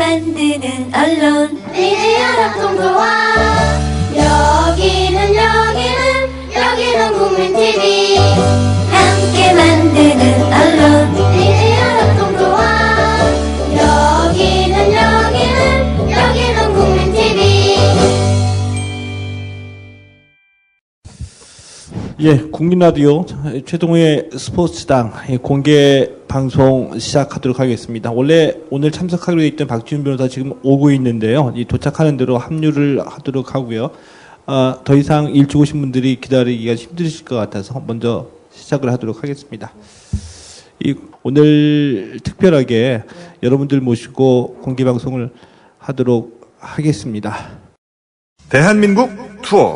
만드는 언론 미디어협동조합 여기는 국민TV 함께 만드는 언론 미디어협동조합 여기는 국민TV. 예, 국민라디오 최동호의 스포츠당 공개 방송 시작하도록 하겠습니다. 원래 오늘 참석하기로 했던 박지훈 변호사 지금 오고 있는데요. 도착하는 대로 합류를 하도록 하고요. 더 이상 일찍 오신 분들이 기다리기가 힘드실 것 같아서 먼저 시작을 하도록 하겠습니다. 오늘 특별하게 여러분들 모시고 공개 방송을 하도록 하겠습니다. 대한민국 투어.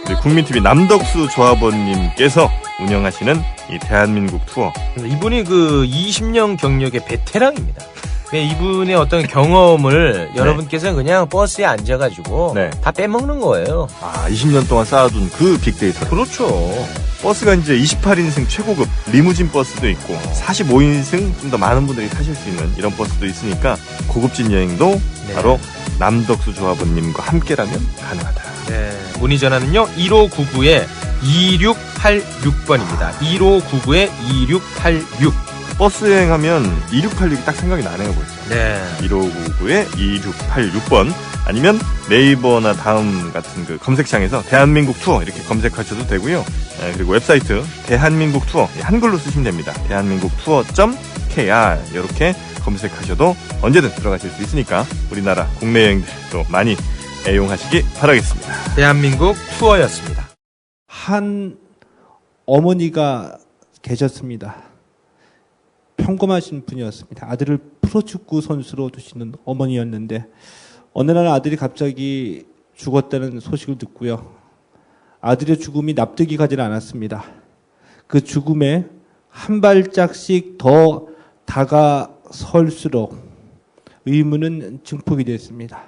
우리 국민TV 남덕수 조합원님께서 운영하시는 이 대한민국 투어. 이분이 그 20년 경력의 베테랑입니다. 이분의 어떤 경험을 여러분께서는 그냥 버스에 앉아가지고 다 빼먹는 거예요. 20년 동안 쌓아둔 그 빅데이터. 그렇죠. 버스가 이제 28인승 최고급 리무진 버스도 있고 45인승 좀 더 많은 분들이 타실 수 있는 이런 버스도 있으니까 고급진 여행도 바로 남덕수 조합원님과 함께라면 가능하다. 네. 문의 전화는요 1599-2686번입니다. 1599-2686. 버스 여행하면 2686이 딱 생각이 나네요, 벌써. 네. 1599-2686번 아니면 네이버나 다음 같은 그 검색창에서 대한민국 투어 이렇게 검색하셔도 되고요. 그리고 웹사이트 대한민국 투어 한글로 쓰시면 됩니다. 대한민국 투어.kr 이렇게 검색하셔도 언제든 들어가실 수 있으니까 우리나라 국내 여행들도 많이 애용하시기 바라겠습니다. 대한민국 투어였습니다. 한 어머니가 계셨습니다. 평범하신 분이었습니다. 아들을 프로축구 선수로 두시는 어머니였는데 어느 날 아들이 갑자기 죽었다는 소식을 듣고요. 아들의 죽음이 납득이 가지 않았습니다. 그 죽음에 한 발짝씩 더 다가설수록 의문은 증폭이 됐습니다.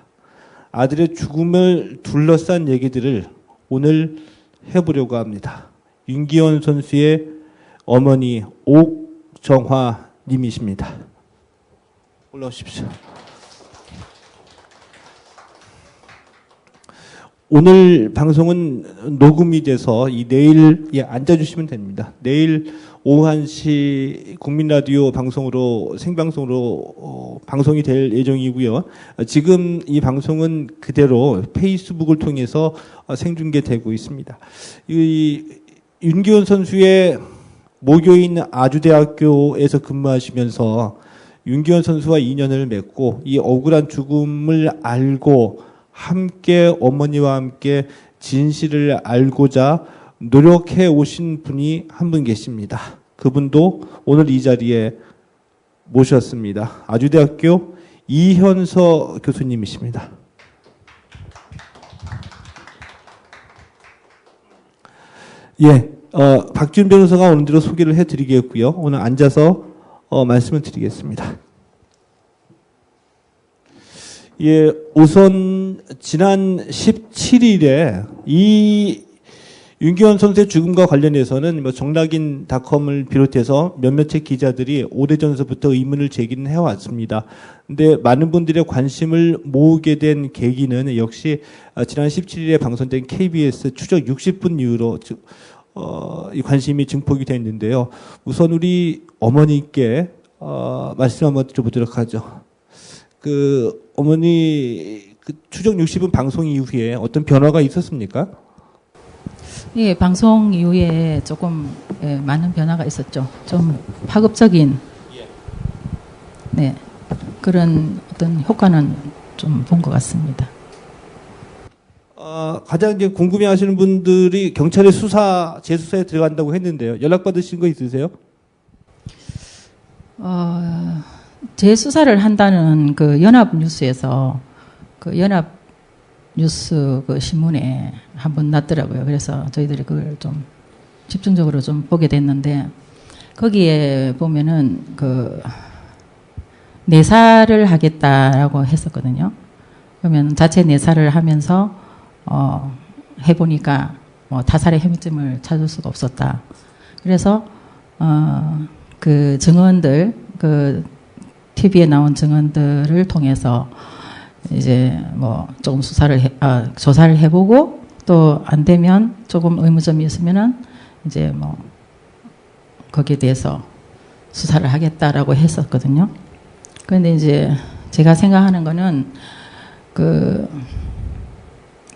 아들의 죽음을 둘러싼 얘기들을 오늘 해보려고 합니다. 윤기원 선수의 어머니 옥정화 님이십니다. 올라오십시오. 오늘 방송은 녹음이 돼서 내일 앉아주시면 됩니다. 내일 오후 1시 국민라디오 방송으로 생방송으로 방송이 될 예정이고요. 지금 이 방송은 그대로 페이스북을 통해서 생중계되고 있습니다. 윤기원 선수의 모교인 아주대학교에서 근무하시면서 윤기원 선수와 인연을 맺고 이 억울한 죽음을 알고 함께 어머니와 함께 진실을 알고자 노력해 오신 분이 한 분 계십니다. 그분도 오늘 이 자리에 모셨습니다. 아주대학교 이현서 교수님이십니다. 예, 박지훈 변호사가 오늘대로 소개를 해드리겠고요. 오늘 앉아서 말씀을 드리겠습니다. 예, 우선 지난 17일에 이 윤기원 선수의 죽음과 관련해서는 정락인닷컴을 비롯해서 몇몇의 기자들이 오래전서부터 의문을 제기는 해왔습니다. 근데 많은 분들의 관심을 모으게 된 계기는 역시 지난 17일에 방송된 KBS 추적 60분 이후로 이 관심이 증폭이 됐는데요. 우선 우리 어머니께 말씀 한번 드려보도록 하죠. 어머니 추적 60분 방송 이후에 어떤 변화가 있었습니까? 예, 방송 이후에 조금 많은 변화가 있었죠. 좀 파급적인 그런 어떤 효과는 좀 본 것 같습니다. 가장 이제 궁금해하시는 분들이 경찰의 재수사에 들어간다고 했는데요. 연락 받으신 거 있으세요? 재수사를 한다는 그 연합뉴스에서 그 연합뉴스 그 신문에 한번 났더라고요. 그래서 저희들이 그걸 좀 집중적으로 좀 보게 됐는데 거기에 보면은 그 내사를 하겠다라고 했었거든요. 그러면 자체 내사를 하면서 해보니까 타살의 혐의점을 찾을 수가 없었다. 그래서 그 증언들 그 TV에 나온 증언들을 통해서 이제 뭐 조금 조사를 해보고 또 안 되면 조금 의문점이 있으면은 이제 뭐 거기에 대해서 수사를 하겠다라고 했었거든요. 그런데 이제 제가 생각하는 거는 그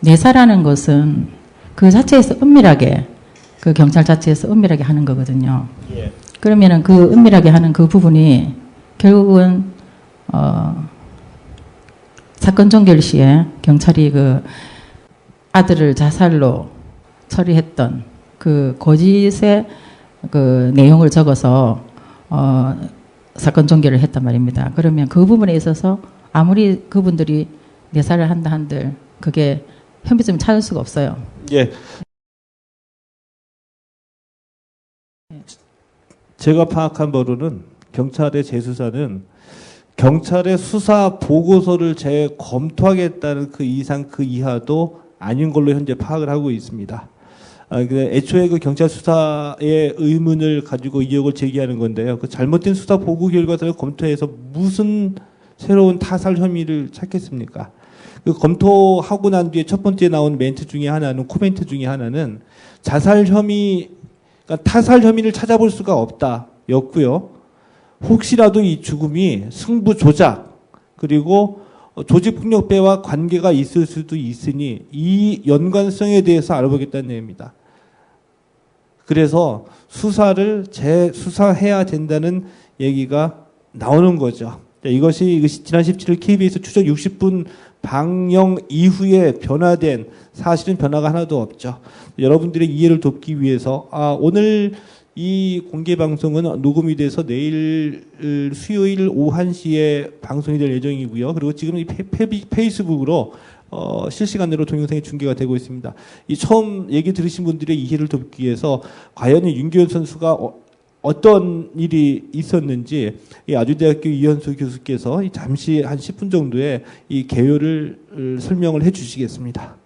내사라는 것은 그 자체에서 은밀하게 그 경찰 자체에서 은밀하게 하는 거거든요. 예. 그러면은 그 은밀하게 하는 그 부분이 결국은 사건 종결 시에 경찰이 그 아들을 자살로 처리했던 그 거짓의 그 내용을 적어서 사건 종결을 했단 말입니다. 그러면 그 부분에 있어서 아무리 그분들이 내사를 한다 한들 그게 혐의점을 찾을 수가 없어요. 예. 제가 파악한 바로는 경찰의 재수사는 경찰의 수사 보고서를 재검토하겠다는 그 이상 그 이하도 아닌 걸로 현재 파악을 하고 있습니다. 애초에 그 경찰 수사의 의문을 가지고 의혹을 제기하는 건데요. 그 잘못된 수사 보고 결과를 검토해서 무슨 새로운 타살 혐의를 찾겠습니까? 그 검토하고 난 뒤에 첫 번째 나온 멘트 중에 하나는, 코멘트 중에 하나는 자살 혐의, 그러니까 타살 혐의를 찾아볼 수가 없다였고요. 혹시라도 이 죽음이 승부 조작 그리고 조직폭력배와 관계가 있을 수도 있으니 이 연관성에 대해서 알아보겠다는 내용입니다. 그래서 수사를 재수사해야 된다는 얘기가 나오는 거죠. 이것이 지난 17일 KBS 추적 60분 방영 이후에 변화된 사실은 변화가 하나도 없죠. 여러분들의 이해를 돕기 위해서 오늘 이 공개 방송은 녹음이 돼서 내일 수요일 오후 1시에 방송이 될 예정이고요. 그리고 지금 이 페이스북으로 실시간으로 동영상이 중계가 되고 있습니다. 이 처음 얘기 들으신 분들의 이해를 돕기 위해서 과연 윤기현 선수가 어떤 일이 있었는지 이 아주대학교 이현수 교수께서 잠시 한 10분 정도의 이 개요를 설명을 해주시겠습니다.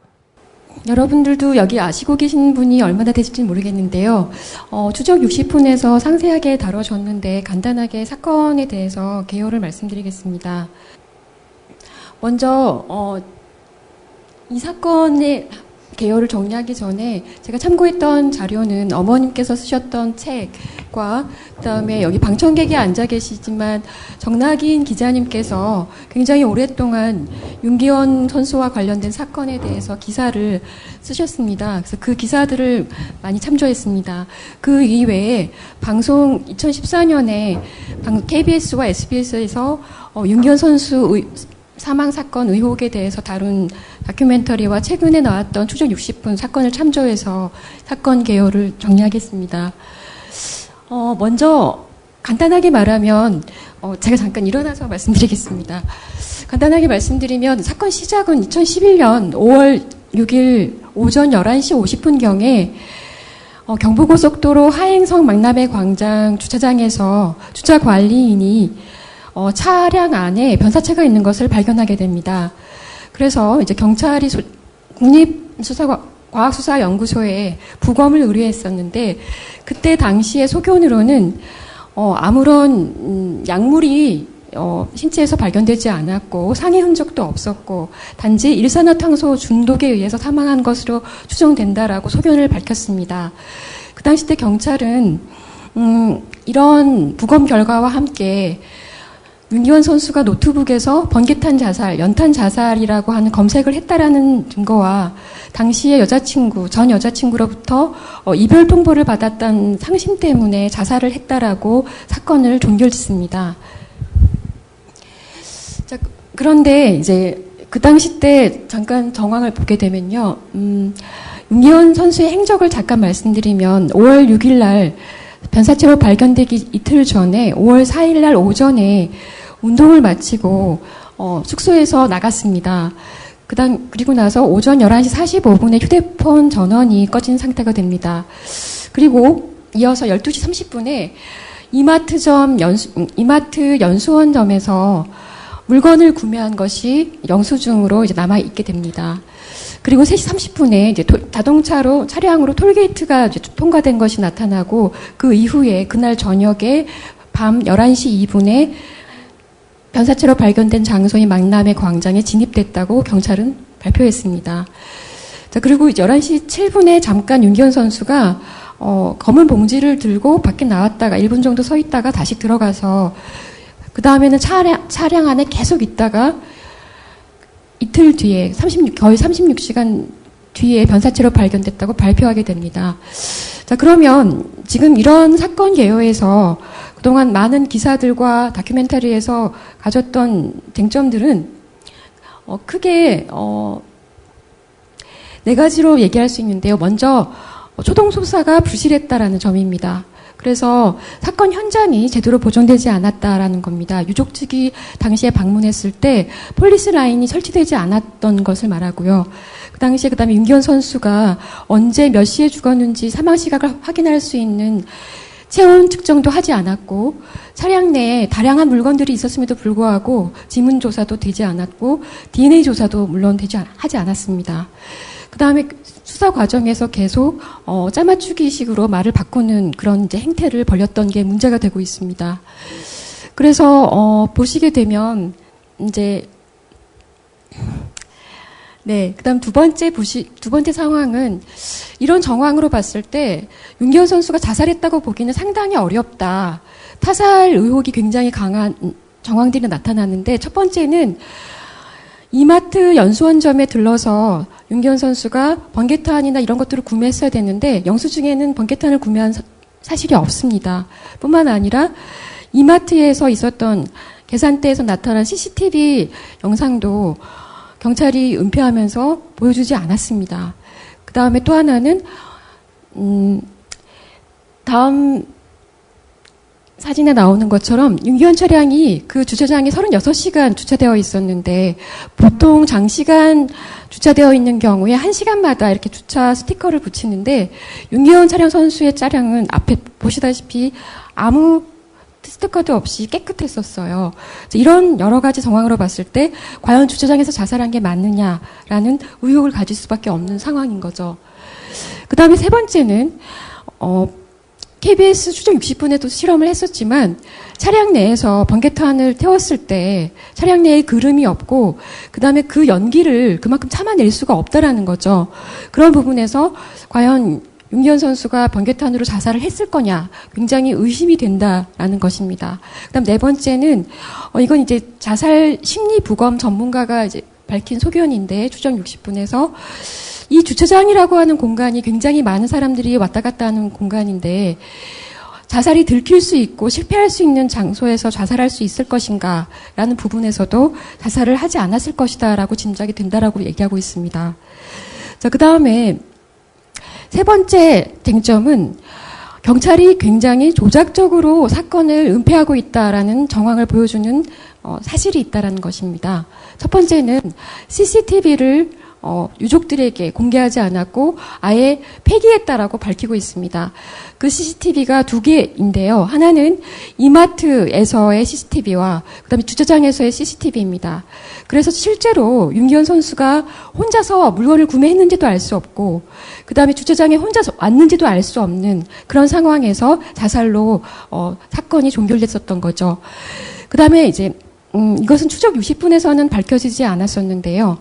여러분들도 여기 아시고 계신 분이 얼마나 되실지 모르겠는데요. 추적 60분에서 상세하게 다뤄졌는데 간단하게 사건에 대해서 개요를 말씀드리겠습니다. 먼저 이 사건의 개요를 정리하기 전에 제가 참고했던 자료는 어머님께서 쓰셨던 책과 그다음에 여기 방청객에 앉아 계시지만 정낙인 기자님께서 굉장히 오랫동안 윤기현 선수와 관련된 사건에 대해서 기사를 쓰셨습니다. 그래서 그 기사들을 많이 참조했습니다. 그 이외에 방송 2014년에 KBS와 SBS에서 윤기현 선수 사망 사건 의혹에 대해서 다룬 다큐멘터리와 최근에 나왔던 추적 60분 사건을 참조해서 사건 개요를 정리하겠습니다. 먼저 간단하게 말하면 제가 잠깐 일어나서 말씀드리겠습니다. 간단하게 말씀드리면 사건 시작은 2011년 5월 6일 오전 11시 50분경에 경부고속도로 하행성 망나베 광장 주차장에서 주차관리인이 차량 안에 변사체가 있는 것을 발견하게 됩니다. 그래서 이제 경찰이 국립과학수사연구소에 부검을 의뢰했었는데 그때 당시의 소견으로는 아무런 약물이 신체에서 발견되지 않았고 상해 흔적도 없었고 단지 일산화탄소 중독에 의해서 사망한 것으로 추정된다라고 소견을 밝혔습니다. 그 당시 때 경찰은 이런 부검 결과와 함께 윤기현 선수가 노트북에서 번개탄 자살, 연탄 자살이라고 하는 검색을 했다라는 증거와 당시의 전 여자친구로부터 이별 통보를 받았던 상심 때문에 자살을 했다라고 사건을 종결짓습니다. 자, 그런데 이제 그 당시 때 잠깐 정황을 보게 되면요, 윤기현 선수의 행적을 잠깐 말씀드리면 5월 6일 날 변사체로 발견되기 이틀 전에 5월 4일 날 오전에 운동을 마치고 숙소에서 나갔습니다. 그리고 나서 오전 11시 45분에 휴대폰 전원이 꺼진 상태가 됩니다. 그리고 이어서 12시 30분에 이마트 연수원점에서 물건을 구매한 것이 영수증으로 이제 남아 있게 됩니다. 그리고 3시 30분에 이제 차량으로 톨게이트가 이제 통과된 것이 나타나고 그 이후에 그날 저녁에 밤 11시 2분에 변사체로 발견된 장소인 망남의 광장에 진입됐다고 경찰은 발표했습니다. 자, 그리고 11시 7분에 잠깐 윤기현 선수가 검은 봉지를 들고 밖에 나왔다가 1분 정도 서 있다가 다시 들어가서 그 다음에는 차량 안에 계속 있다가 이틀 뒤에 거의 36시간 뒤에 변사체로 발견됐다고 발표하게 됩니다. 자, 그러면 지금 이런 사건 개요에서 그동안 많은 기사들과 다큐멘터리에서 가졌던 쟁점들은 크게 네 가지로 얘기할 수 있는데요. 먼저 초동 수사가 부실했다라는 점입니다. 그래서 사건 현장이 제대로 보존되지 않았다라는 겁니다. 유족 측이 당시에 방문했을 때 폴리스 라인이 설치되지 않았던 것을 말하고요. 그 당시에 그다음에 윤기현 선수가 언제 몇 시에 죽었는지 사망 시각을 확인할 수 있는 체온 측정도 하지 않았고 차량 내에 다량한 물건들이 있었음에도 불구하고 지문 조사도 되지 않았고 DNA 조사도 물론 하지 않았습니다. 그 다음에 수사 과정에서 계속 짜맞추기식으로 말을 바꾸는 그런 이제 행태를 벌였던 게 문제가 되고 있습니다. 그래서 보시게 되면 이제 네, 그다음 두 번째 상황은 이런 정황으로 봤을 때 윤기현 선수가 자살했다고 보기는 상당히 어렵다. 타살 의혹이 굉장히 강한 정황들이 나타나는데 첫 번째는 이마트 연수원점에 들러서 윤기현 선수가 번개탄이나 이런 것들을 구매했어야 되는데 영수증에는 번개탄을 구매한 사실이 없습니다. 뿐만 아니라 이마트에서 있었던 계산대에서 나타난 CCTV 영상도 경찰이 은폐하면서 보여주지 않았습니다. 그 다음에 또 하나는 다음 사진에 나오는 것처럼 윤기현 차량이 그 주차장에 36시간 주차되어 있었는데 보통 장시간 주차되어 있는 경우에 1시간마다 이렇게 주차 스티커를 붙이는데 윤기현 차량 선수의 차량은 앞에 보시다시피 아무 스티커도 없이 깨끗했었어요. 이런 여러 가지 정황으로 봤을 때 과연 주차장에서 자살한 게 맞느냐라는 의혹을 가질 수밖에 없는 상황인 거죠. 그 다음에 세 번째는 KBS 추정 60분에도 실험을 했었지만 차량 내에서 번개탄을 태웠을 때 차량 내에 그름이 없고 그 다음에 그 연기를 그만큼 참아낼 수가 없다라는 거죠. 그런 부분에서 과연 윤기현 선수가 번개탄으로 자살을 했을 거냐 굉장히 의심이 된다라는 것입니다. 그다음 네 번째는 이건 이제 자살 심리 부검 전문가가 이제 밝힌 소견인데 추정 60분에서 이 주차장이라고 하는 공간이 굉장히 많은 사람들이 왔다 갔다 하는 공간인데 자살이 들킬 수 있고 실패할 수 있는 장소에서 자살할 수 있을 것인가 라는 부분에서도 자살을 하지 않았을 것이다 라고 짐작이 된다라고 얘기하고 있습니다. 자, 그 다음에 세 번째 쟁점은 경찰이 굉장히 조작적으로 사건을 은폐하고 있다라는 정황을 보여주는 사실이 있다라는 것입니다. 첫 번째는 CCTV를 유족들에게 공개하지 않았고 아예 폐기했다라고 밝히고 있습니다. 그 CCTV가 두 개인데요. 하나는 이마트에서의 CCTV와 그다음에 주차장에서의 CCTV입니다. 그래서 실제로 윤기현 선수가 혼자서 물건을 구매했는지도 알 수 없고 그다음에 주차장에 혼자 왔는지도 알 수 없는 그런 상황에서 자살로 사건이 종결됐었던 거죠. 그다음에 이제 이것은 추적 60분에서는 밝혀지지 않았었는데요.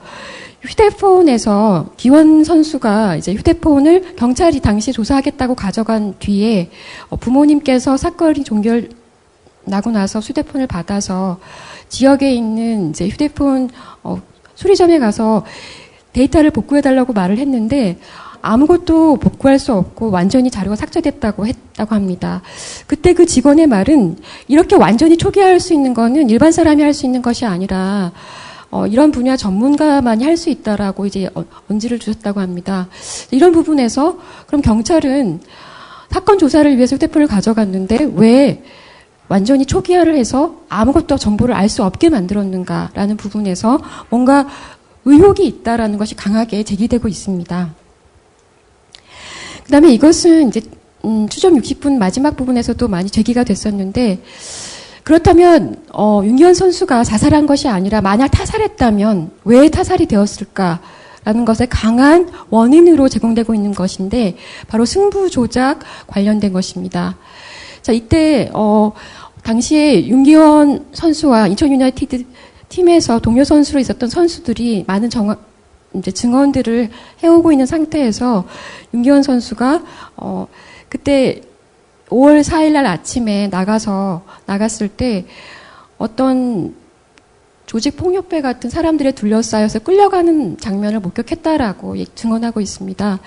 휴대폰에서 기원 선수가 이제 휴대폰을 경찰이 당시 조사하겠다고 가져간 뒤에 부모님께서 사건이 종결나고 나서 휴대폰을 받아서 지역에 있는 이제 휴대폰 수리점에 가서 데이터를 복구해달라고 말을 했는데 아무것도 복구할 수 없고 완전히 자료가 삭제됐다고 했다고 합니다. 그때 그 직원의 말은 이렇게 완전히 초기화할 수 있는 거는 일반 사람이 할 수 있는 것이 아니라 이런 분야 전문가만이 할 수 있다라고 이제 언지를 주셨다고 합니다. 이런 부분에서 그럼 경찰은 사건 조사를 위해서 휴대폰을 가져갔는데 왜 완전히 초기화를 해서 아무것도 정보를 알 수 없게 만들었는가라는 부분에서 뭔가 의혹이 있다라는 것이 강하게 제기되고 있습니다. 그다음에 이것은 이제 추정 60분 마지막 부분에서도 많이 제기가 됐었는데 그렇다면 윤기현 선수가 자살한 것이 아니라 만약 타살했다면 왜 타살이 되었을까라는 것에 강한 원인으로 제공되고 있는 것인데 바로 승부 조작 관련된 것입니다. 자, 이때 당시에 윤기원 선수와 인천 유나이티드 팀에서 동료 선수로 있었던 선수들이 많은 이제 증언들을 해오고 있는 상태에서 윤기원 선수가 그때 5월 4일 날 아침에 나갔을 때 어떤 조직폭력배 같은 사람들에 둘러싸여서 끌려가는 장면을 목격했다라고 증언하고 있습니다.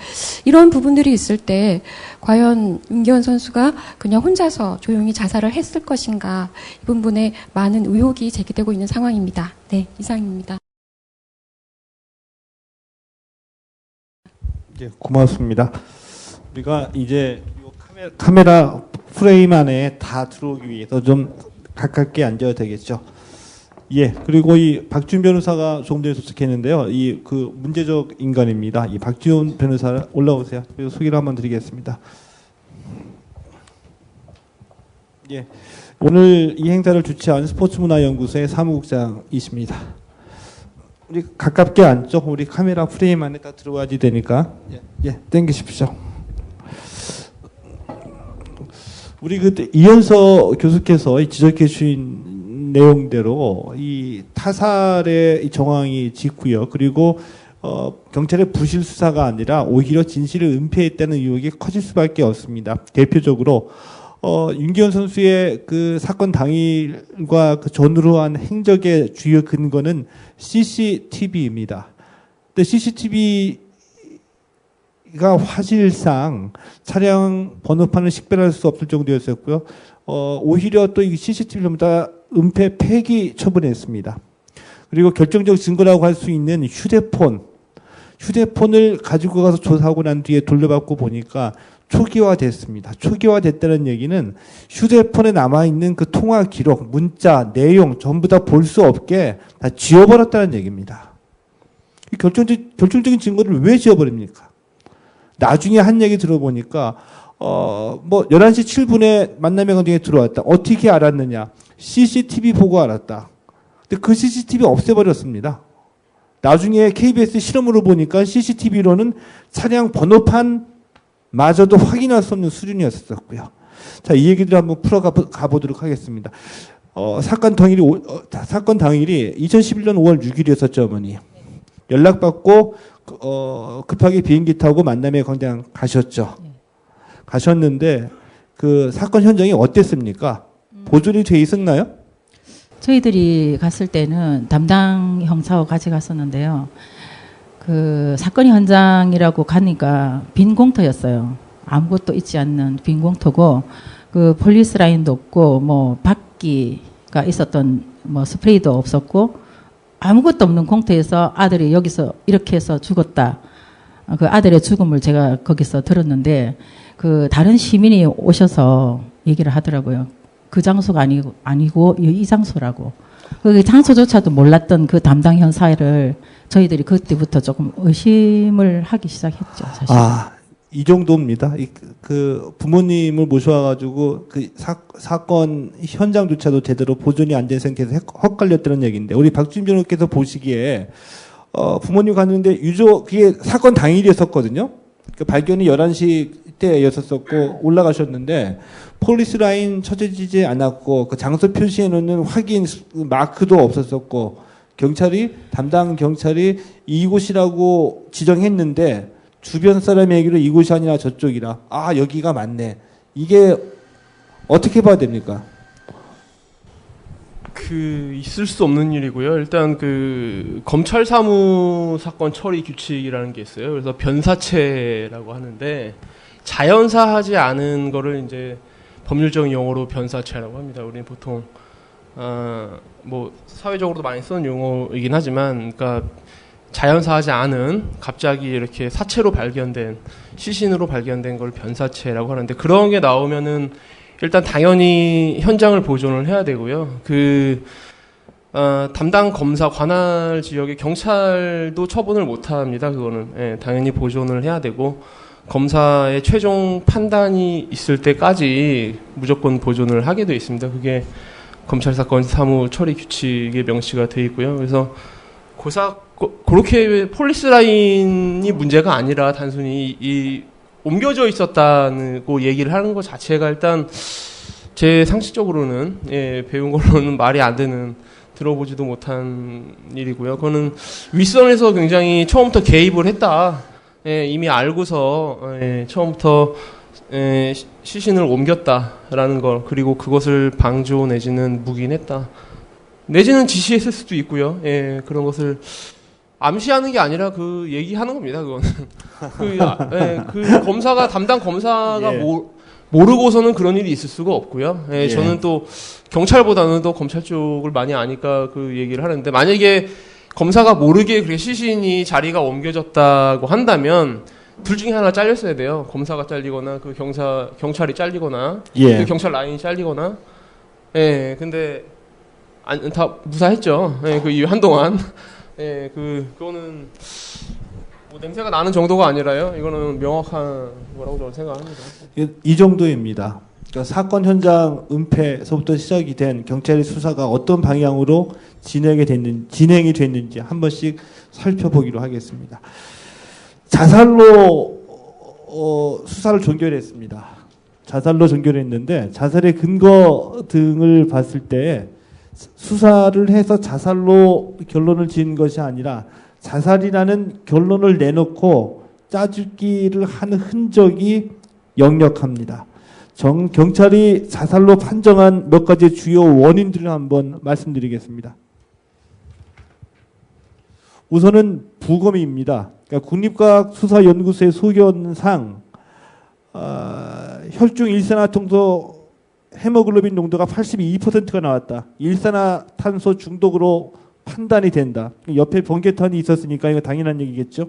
이런 부분들이 있을 때 과연 윤기원 선수가 그냥 혼자서 조용히 자살을 했을 것인가, 이 부분에 많은 의혹이 제기되고 있는 상황입니다. 네, 이상입니다. 예, 고맙습니다. 우리가 이제 카메라 프레임 안에 다 들어오기 위해서 좀 가깝게 앉아야 되겠죠. 예, 그리고 이 박지훈 변호사가 조금 전에 도착했는데요. 이 그 문제적 인간입니다. 이 박지훈 변호사 올라오세요. 그리고 소개를 한번 드리겠습니다. 예, 오늘 이 행사를 주최한 스포츠문화연구소의 사무국장이십니다. 우리 가깝게 앉죠. 우리 카메라 프레임 안에 다 들어와야지 되니까. 예, 땡기십시오. 우리 그때 이현서 교수께서 지적해 주신 내용대로 이 타살의 정황이 짙고요. 그리고 경찰의 부실 수사가 아니라 오히려 진실을 은폐했다는 의혹이 커질 수밖에 없습니다. 대표적으로 윤기현 선수의 그 사건 당일과 그 전후로 한 행적의 주요 근거는 CCTV입니다. 근데 CCTV가 화질상 차량 번호판을 식별할 수 없을 정도였었고요. 오히려 또 이 CCTV를 다 은폐 폐기 처분했습니다. 그리고 결정적 증거라고 할 수 있는 휴대폰을 가지고 가서 조사하고 난 뒤에 돌려받고 보니까 초기화됐습니다. 초기화됐다는 얘기는 휴대폰에 남아있는 그 통화 기록, 문자, 내용 전부 다 볼 수 없게 다 지워버렸다는 얘기입니다. 이 결정적인 증거를 왜 지워버립니까? 나중에 한 얘기 들어보니까 11시 7분에 만남의 광장에 들어왔다. 어떻게 알았느냐? CCTV 보고 알았다. 근데 그 CCTV 없애버렸습니다. 나중에 KBS 실험으로 보니까 CCTV로는 차량 번호판 마저도 확인할 수 없는 수준이었었고요. 자, 이 얘기들 한번 가보도록 하겠습니다. 사건 당일이 2011년 5월 6일이었었죠, 어머니. 연락받고, 급하게 비행기 타고 만남의 광장 가셨죠. 가셨는데, 그 사건 현장이 어땠습니까? 보존이 돼 있었나요? 저희들이 갔을 때는 담당 형사와 같이 갔었는데요. 그 사건 현장이라고 가니까 빈 공터였어요. 아무것도 있지 않는 빈 공터고, 그 폴리스 라인도 없고, 뭐 바퀴가 있었던 뭐 스프레이도 없었고, 아무것도 없는 공터에서 아들이 여기서 이렇게 해서 죽었다. 그 아들의 죽음을 제가 거기서 들었는데, 그 다른 시민이 오셔서 얘기를 하더라고요. 그 장소가 아니고 이 장소라고. 그 장소조차도 몰랐던 그 담당 형사를 저희들이 그때부터 조금 의심을 하기 시작했죠, 사실. 이 정도입니다. 그 부모님을 모셔와가지고 그 사건 현장조차도 제대로 보존이 안 된 상태에서 헛갈렸다는 얘기인데, 우리 박준 변호사께서 보시기에 부모님 갔는데 그게 사건 당일이었었거든요. 그 발견이 11시 때였었고 올라가셨는데 폴리스 라인 쳐지지 않았고 그 장소 표시해 놓는 확인 마크도 없었었고 담당 경찰이 이곳이라고 지정했는데 주변 사람의 얘기로 이곳이 아니라 저쪽이라 여기가 맞네. 이게 어떻게 봐야 됩니까? 있을 수 없는 일이고요. 일단 검찰 사무 사건 처리 규칙이라는 게 있어요. 그래서 변사체라고 하는데 자연사하지 않은 거를 이제 법률적인 용어로 변사체라고 합니다. 우리는 보통 뭐 사회적으로도 많이 쓰는 용어이긴 하지만, 그러니까 자연사하지 않은 갑자기 이렇게 사체로 발견된, 시신으로 발견된 걸 변사체라고 하는데, 그런 게 나오면은 일단 당연히 현장을 보존을 해야 되고요. 담당 검사 관할 지역의 경찰도 처분을 못 합니다. 그거는 당연히 보존을 해야 되고, 검사의 최종 판단이 있을 때까지 무조건 보존을 하게 되어 있습니다. 그게 검찰 사건 사무 처리 규칙에 명시가 되어 있고요. 그래서 그렇게 폴리스 라인이 문제가 아니라 단순히 옮겨져 있었다고 얘기를 하는 것 자체가 일단 제 상식적으로는 배운 걸로는 말이 안 되는 들어보지도 못한 일이고요. 그거는 윗선에서 굉장히 처음부터 개입을 했다. 이미 알고서 처음부터 시신을 옮겼다라는 걸 그리고 그것을 방조 내지는 묵인했다. 내지는 지시했을 수도 있고요. 그런 것을 암시하는 게 아니라 그 얘기하는 겁니다. 그거는 그 검사가 담당 검사가 모르고서는 그런 일이 있을 수가 없고요. 저는 또 경찰보다는 더 검찰 쪽을 많이 아니까 그 얘기를 하는데 만약에 검사가 모르게 그렇게 시신이 자리가 옮겨졌다고 한다면 둘 중에 하나 잘렸어야 돼요. 검사가 잘리거나 그 경찰이 잘리거나 그 경찰 라인이 잘리거나. 근데 다 무사했죠. 그 이후 한동안. 그거는 뭐 냄새가 나는 정도가 아니라요. 이거는 명확한 거라고 저는 생각합니다. 이 정도입니다. 그러니까 사건 현장 은폐서부터 시작이 된 경찰의 수사가 어떤 방향으로 진행이 됐는지 한 번씩 살펴보기로 하겠습니다. 자살로 수사를 종결했습니다. 자살로 종결했는데 자살의 근거 등을 봤을 때 수사를 해서 자살로 결론을 지은 것이 아니라 자살이라는 결론을 내놓고 짜깁기를 하는 흔적이 역력합니다. 경찰이 자살로 판정한 몇 가지 주요 원인들을 한번 말씀드리겠습니다. 우선은 부검입니다. 그러니까 국립과학수사연구소의 소견상 혈중 일산화탄소 헤모글로빈 농도가 82%가 나왔다. 일산화탄소 중독으로 판단이 된다. 옆에 번개탄이 있었으니까 이거 당연한 얘기겠죠.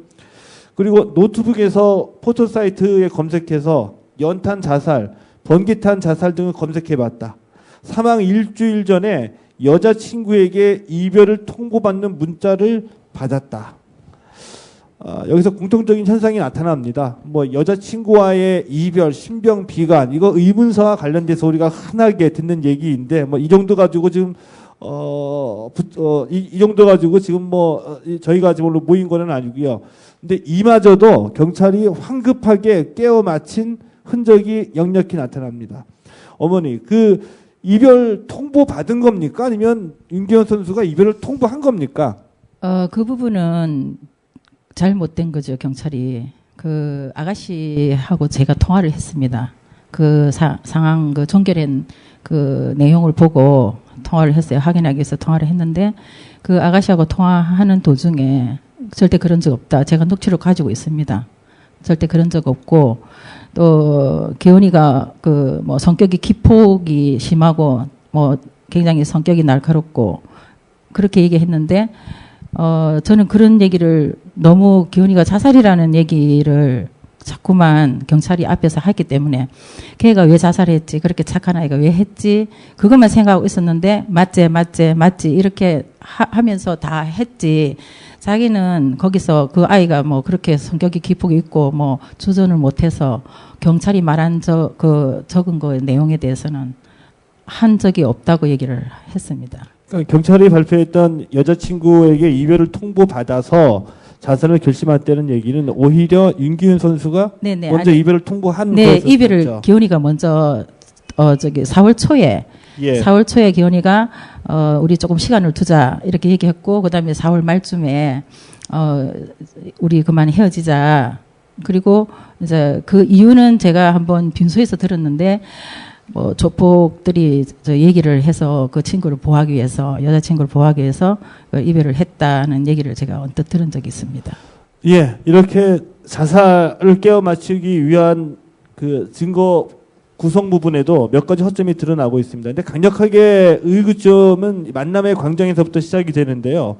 그리고 노트북에서 포털 사이트에 검색해서 연탄 자살, 번개탄 자살 등을 검색해봤다. 사망 일주일 전에 여자친구에게 이별을 통보받는 문자를 받았다. 여기서 공통적인 현상이 나타납니다. 뭐 여자친구와의 이별, 신병, 비관 이거 의문사와 관련돼서 우리가 흔하게 듣는 얘기인데 뭐 이 정도 가지고 지금 이 정도 가지고 지금 뭐 저희가 지금 모인 거는 아니고요. 근데 이마저도 경찰이 황급하게 깨어 마친 흔적이 역력히 나타납니다. 어머니 그 이별 통보 받은 겁니까? 아니면 윤기현 선수가 이별을 통보한 겁니까? 그 부분은 잘못된 거죠. 경찰이 그 아가씨하고 제가 통화를 했습니다. 그 상황 그 종결한 그 내용을 보고 통화를 했어요. 확인하기 위해서 통화를 했는데 그 아가씨하고 통화하는 도중에 절대 그런 적 없다. 제가 녹취록 가지고 있습니다. 절대 그런 적 없고 또 기훈이가 그 뭐 성격이 기폭이 심하고 뭐 굉장히 성격이 날카롭고 그렇게 얘기했는데 저는 그런 얘기를 너무 기훈이가 자살이라는 얘기를 자꾸만 경찰이 앞에서 했기 때문에 걔가 왜 자살했지 그렇게 착한 아이가 왜 했지 그것만 생각하고 있었는데 맞지 이렇게 하면서 다 했지 자기는 거기서 그 아이가 뭐 그렇게 성격이 기폭이 있고 뭐 주전을 못해서 경찰이 말한 적은 거 내용에 대해서는 한 적이 없다고 얘기를 했습니다. 그러니까 경찰이 발표했던 여자친구에게 이별을 통보받아서 자살을 결심했다는 얘기는 오히려 윤기훈 선수가 네네, 먼저 이별을 통보한 네, 거였었죠. 이별을 기훈이가 먼저 4월 초에 4월 초에 기훈이가 우리 조금 시간을 두자 이렇게 얘기했고 그다음에 4월 말쯤에 우리 그만 헤어지자. 그리고 이제 그 이유는 제가 한번 빈소에서 들었는데 뭐 조폭들이 얘기를 해서 그 친구를 보호하기 위해서 여자친구를 보호하기 위해서 이별을 했다는 얘기를 제가 언뜻 들은 적이 있습니다. 예, 이렇게 자살을 깨어 맞추기 위한 그 증거 구성 부분에도 몇 가지 허점이 드러나고 있습니다. 근데 강력하게 의구점은 만남의 광장에서부터 시작이 되는데요.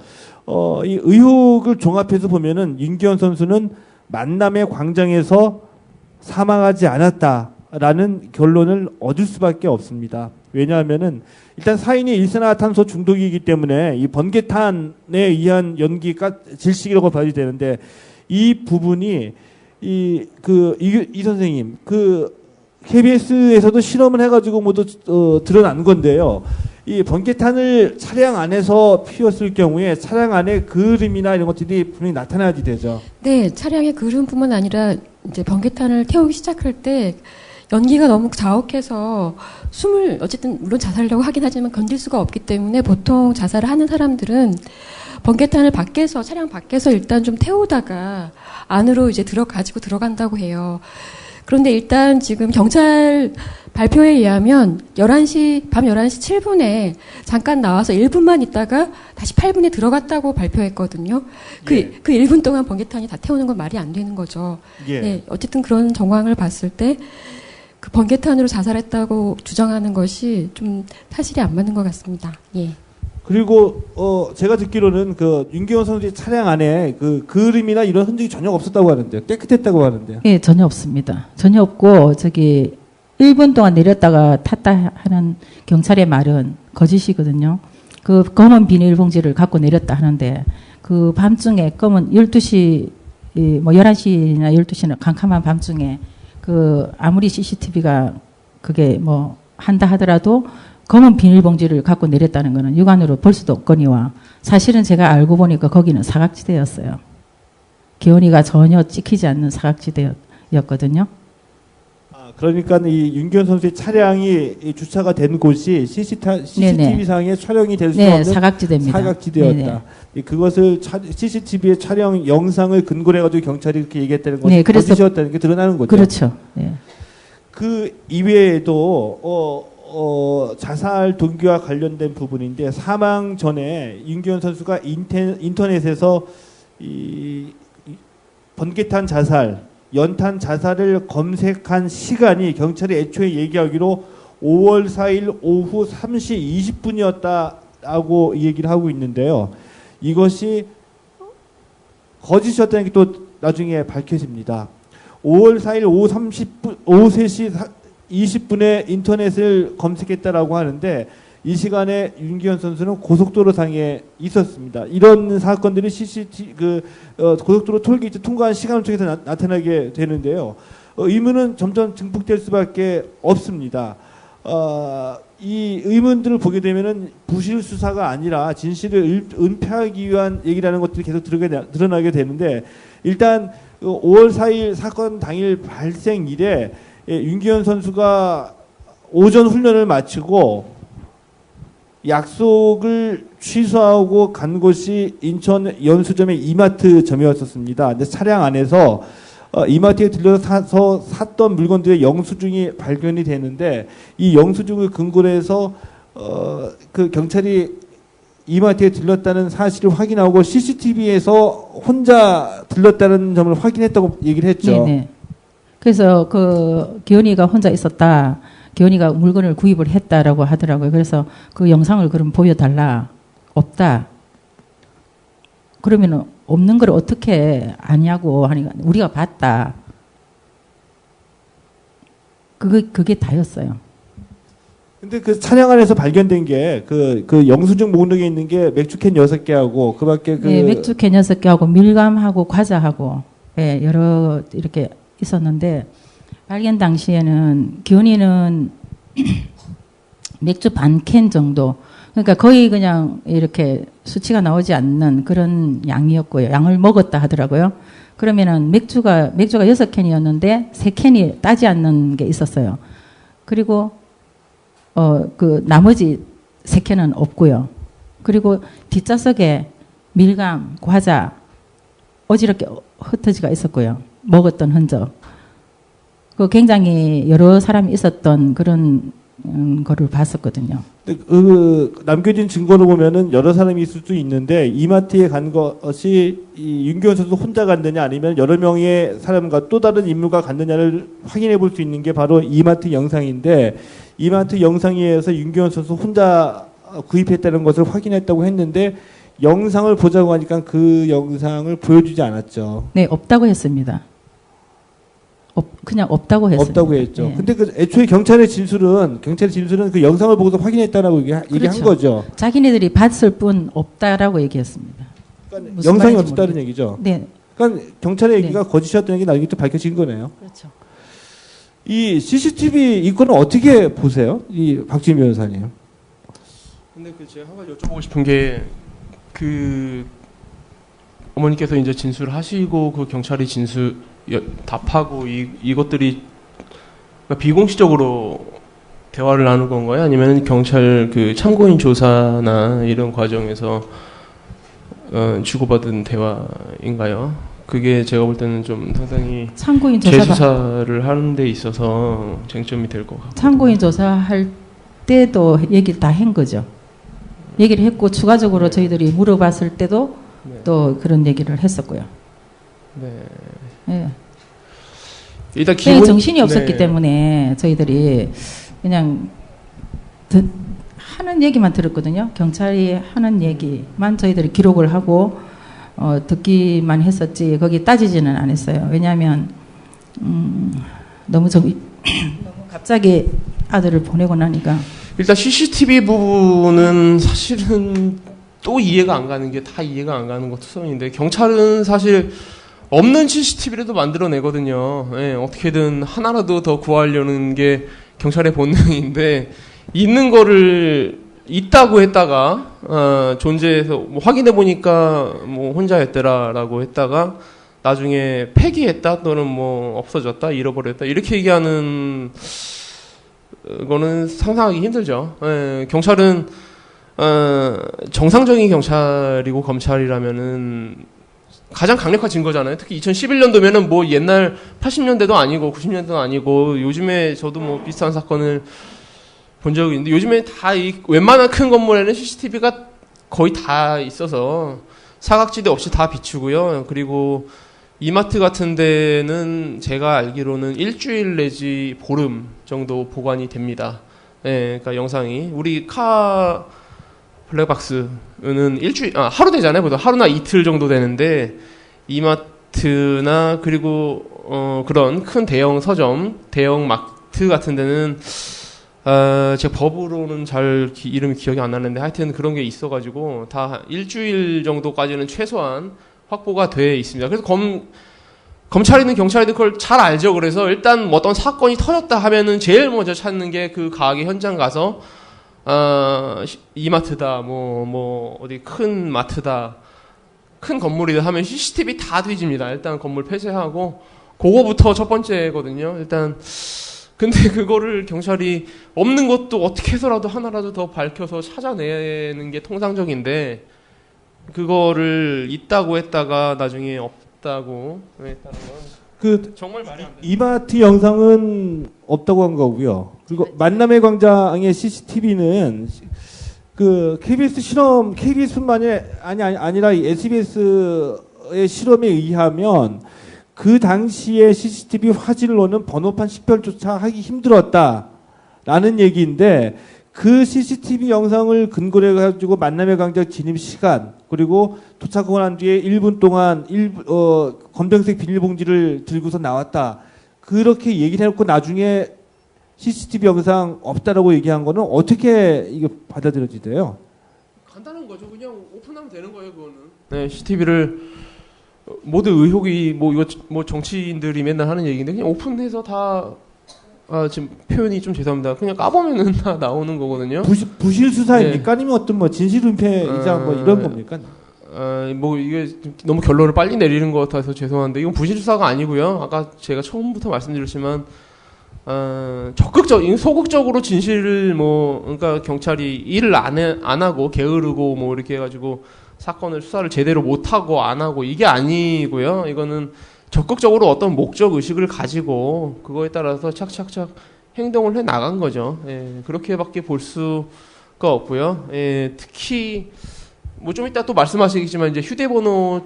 이 의혹을 종합해서 보면은 윤기현 선수는 만남의 광장에서 사망하지 않았다라는 결론을 얻을 수밖에 없습니다. 왜냐하면은 일단 사인이 일산화탄소 중독이기 때문에 이 번개탄에 의한 연기가 질식이라고 봐야 되는데 이 부분이 이 선생님 KBS에서도 실험을 해가지고 모두 드러난 건데요. 이 번개탄을 차량 안에서 피웠을 경우에 차량 안에 그름이나 이런 것들이 분명히 나타나야지 되죠. 네, 차량의 그름뿐만 아니라 이제 번개탄을 태우기 시작할 때 연기가 너무 자욱해서 숨을 어쨌든 물론 자살이라고 하긴 하지만 견딜 수가 없기 때문에 보통 자살을 하는 사람들은 번개탄을 밖에서 차량 밖에서 일단 좀 태우다가 안으로 이제 가지고 들어간다고 해요. 그런데 일단 지금 경찰 발표에 의하면 밤 11시 7분에 잠깐 나와서 1분만 있다가 다시 8분에 들어갔다고 발표했거든요. 그 1분 동안 번개탄이 다 태우는 건 말이 안 되는 거죠. 네, 어쨌든 그런 정황을 봤을 때 그 번개탄으로 자살했다고 주장하는 것이 좀 사실이 안 맞는 것 같습니다. 예. 그리고 제가 듣기로는 그 윤기원 선수의 차량 안에 그 그림이나 이런 흔적이 전혀 없었다고 하는데요. 깨끗했다고 하는데요. 예, 전혀 없습니다. 전혀 없고 저기 1분 동안 내렸다가 탔다 하는 경찰의 말은 거짓이거든요. 그 검은 비닐봉지를 갖고 내렸다 하는데 그 밤중에 검은 12시 뭐 11시나 12시나 캄캄한 밤중에 그 아무리 CCTV가 그게 뭐 한다 하더라도 검은 비닐봉지를 갖고 내렸다는 거는 육안으로 볼 수도 없거니와 사실은 제가 알고 보니까 거기는 사각지대였어요. 기온이가 전혀 찍히지 않는 사각지대였거든요. 그러니까 이 윤기원 선수의 차량이 주차가 된 곳이 CCTV상에 촬영이 될 수 없는 사각지대입니다. 사각지대였다. 그것을 CCTV의 촬영 영상을 근거로 해가지고 경찰이 이렇게 얘기했다는 것이 거짓이었다는 게 드러나는 거죠. 그렇죠. 네. 그 이외에도 자살 동기와 관련된 부분인데 사망 전에 윤기원 선수가 인터넷에서 이 번개탄 자살, 연탄 자살을 검색한 시간이 경찰이 애초에 얘기하기로 5월 4일 오후 3시 20분이었다라고 얘기를 하고 있는데요. 이것이 거짓이었다는 게 또 나중에 밝혀집니다. 5월 4일 오후 3시 20분에 인터넷을 검색했다라고 하는데 이 시간에 윤기현 선수는 고속도로상에 있었습니다. 이런 사건들이 고속도로 톨게이트 통과한 시간을 통해서 나타나게 되는데요. 의문은 점점 증폭될 수밖에 없습니다. 이 의문들을 보게 되면은 부실 수사가 아니라 진실을 은폐하기 위한 얘기라는 것들이 계속 드러나게 되는데 일단 5월 4일 사건 당일 발생 이래 윤기현 선수가 오전 훈련을 마치고 약속을 취소하고 간 곳이 인천 연수점의 이마트점이었습니다. 근데 차량 안에서 이마트에 들려서 샀던 물건들의 영수증이 발견이 되는데 이 영수증을 근거로 해서 그 경찰이 이마트에 들렀다는 사실을 확인하고 CCTV에서 혼자 들렀다는 점을 확인했다고 얘기를 했죠. 네네. 그래서 그 기현이가 혼자 있었다. 기현이가 물건을 구입을 했다라고 하더라고요. 그래서 그 영상을 그럼 보여달라. 없다. 그러면은 없는 걸 어떻게 아냐고 하니까 우리가 봤다. 그게 다였어요. 근데 그 차량 안에서 발견된 게 그 영수증 목록에 있는 게 맥주캔 6개하고 그밖에 네, 맥주캔 6개하고 밀감하고 과자하고 예, 여러 이렇게 있었는데 발견 당시에는 기현이는 맥주 반 캔 정도 그러니까 거의 그냥 이렇게 수치가 나오지 않는 그런 양이었고요. 양을 먹었다 하더라고요. 그러면은 맥주가 6캔이었는데 3캔이 따지 않는 게 있었어요. 그리고 그 나머지 3캔은 없고요. 그리고 뒷좌석에 밀감, 과자 어지럽게 흩어지가 있었고요. 먹었던 흔적. 그 굉장히 여러 사람이 있었던 그런 거를 봤었거든요. 그 남겨진 증거로 보면은 여러 사람이 있을 수 있는데 이마트에 간 것이 이 윤기현 선수 혼자 갔느냐 아니면 여러 명의 사람과 또 다른 인물과 갔느냐를 확인해 볼 수 있는 게 바로 이마트 영상인데 이마트 영상에 의해서 윤기현 선수 혼자 구입했다는 것을 확인했다고 했는데 영상을 보자고 하니까 그 영상을 보여주지 않았죠. 네, 없다고 했습니다. 그냥 없다고 했어요. 없다고 했죠. 네. 근데 그 애초에 경찰의 진술은 그 영상을 보고서 확인했다라고 얘기한 거죠. 자기네들이 봤을 뿐 없다라고 얘기했습니다. 그러니까 영상이 없었다는 얘기죠. 네. 그러니까 경찰의 얘기가 거짓이었다는 게 나중에 또 밝혀진 거네요. 그렇죠. 이 CCTV 이건은 어떻게 보세요? 이 박지민 변호사님. 근데 제가 한 가지 여쭤보고 싶은 게 어머니께서 이제 진술하시고 그 경찰이 답하고 이것들이 그러니까 비공식적으로 대화를 나눈 건가요? 아니면 경찰 그 참고인 조사나 이런 과정에서 주고받은 대화인가요? 그게 제가 볼 때는 좀 상당히 참고인 조사가 재수사를 하는 데 있어서 쟁점이 될 것 같고. 참고인 조사할 때도 얘기를 다 한 거죠. 얘기를 했고 추가적으로 저희들이 물어봤을 때도 또 그런 얘기를 했었고요. 네. 예. 일단 정신이 없었기 때문에 저희들이 그냥 하는 얘기만 들었거든요. 경찰이 하는 얘기만 저희들이 기록을 하고 듣기만 했었지 거기 따지지는 않았어요. 왜냐하면 너무 갑자기 아들을 보내고 나니까 일단 CCTV 부분은 사실은 또 이해가 안 가는 게 다 이해가 안 가는 것도 소인데 경찰은 사실 없는 CCTV라도 만들어내거든요. 예, 어떻게든 하나라도 더 구하려는 게 경찰의 본능인데 있는 거를 있다고 했다가 존재해서 뭐 확인해 보니까 뭐 혼자였더라라고 했다가 나중에 폐기했다 또는 뭐 없어졌다 잃어버렸다 이렇게 얘기하는 거는 상상하기 힘들죠. 예, 경찰은 정상적인 경찰이고 검찰이라면은 가장 강력한 증거잖아요. 특히 2011년도면은 뭐 옛날 80년대도 아니고 90년대도 아니고 요즘에 저도 뭐 비슷한 사건을 본 적이 있는데 요즘에 다 웬만한 큰 건물에는 CCTV가 거의 다 있어서 사각지대 없이 다 비추고요. 그리고 이마트 같은 데는 제가 알기로는 일주일 내지 보름 정도 보관이 됩니다. 예, 그러니까 영상이 우리 카 블랙박스는 하루 되잖아요. 보통 하루나 이틀 정도 되는데 이마트나 그리고 그런 큰 대형 서점, 대형 마트 같은 데는 제가 법으로는 잘 이름이 기억이 안 나는데 하여튼 그런 게 있어가지고 다 일주일 정도까지는 최소한 확보가 돼 있습니다. 그래서 검찰이든 경찰이든 그걸 잘 알죠. 그래서 일단 뭐 어떤 사건이 터졌다 하면은 제일 먼저 찾는 게 그 가게 현장 가서 이마트다, 뭐 어디 큰 마트다, 큰 건물이다 하면 CCTV 다 뒤집니다. 일단 건물 폐쇄하고 그거부터 첫 번째거든요. 일단 근데 그거를 경찰이 없는 것도 어떻게 해서라도 하나라도 더 밝혀서 찾아내는 게 통상적인데 그거를 있다고 했다가 나중에 없다고 했다는 건 정말 말이 안 돼요. 이마트 영상은 없다고 한 거고요. 그리고 만남의 광장의 CCTV는 그 KBS 실험, KBS뿐만이 아니라 SBS의 실험에 의하면 그 당시에 CCTV 화질로는 번호판 식별조차 하기 힘들었다라는 얘기인데 그 CCTV 영상을 근거로 해가지고 만남의 광장 진입 시간 그리고 도착하고 난 뒤에 1분 동안 검정색 비닐봉지를 들고서 나왔다. 그렇게 얘기를 해놓고 나중에 CCTV 영상 없다라고 얘기한 거는 어떻게 이게 받아들여지대요? 간단한 거죠. 그냥 오픈하면 되는 거예요, 그거는. 네, CCTV를 모두 의혹이 이거 정치인들이 맨날 하는 얘기인데 그냥 오픈해서 다 지금 표현이 좀 죄송합니다. 그냥 까보면은 다 나오는 거거든요. 부실 수사입니까? 네. 아니면 어떤 진실 은폐이자 이런 겁니까? 이게 너무 결론을 빨리 내리는 것 같아서 죄송한데 이건 부실 수사가 아니고요. 아까 제가 처음부터 말씀드렸지만 소극적으로 진실을 그러니까 경찰이 일을 안 하고 게으르고 이렇게 해가지고 사건을 수사를 제대로 못 하고 안 하고 이게 아니고요. 이거는 적극적으로 어떤 목적 의식을 가지고 그거에 따라서 착착착 행동을 해 나간 거죠. 예, 그렇게밖에 볼 수가 없고요. 예, 특히 좀 이따 또 말씀하시겠지만 이제 휴대폰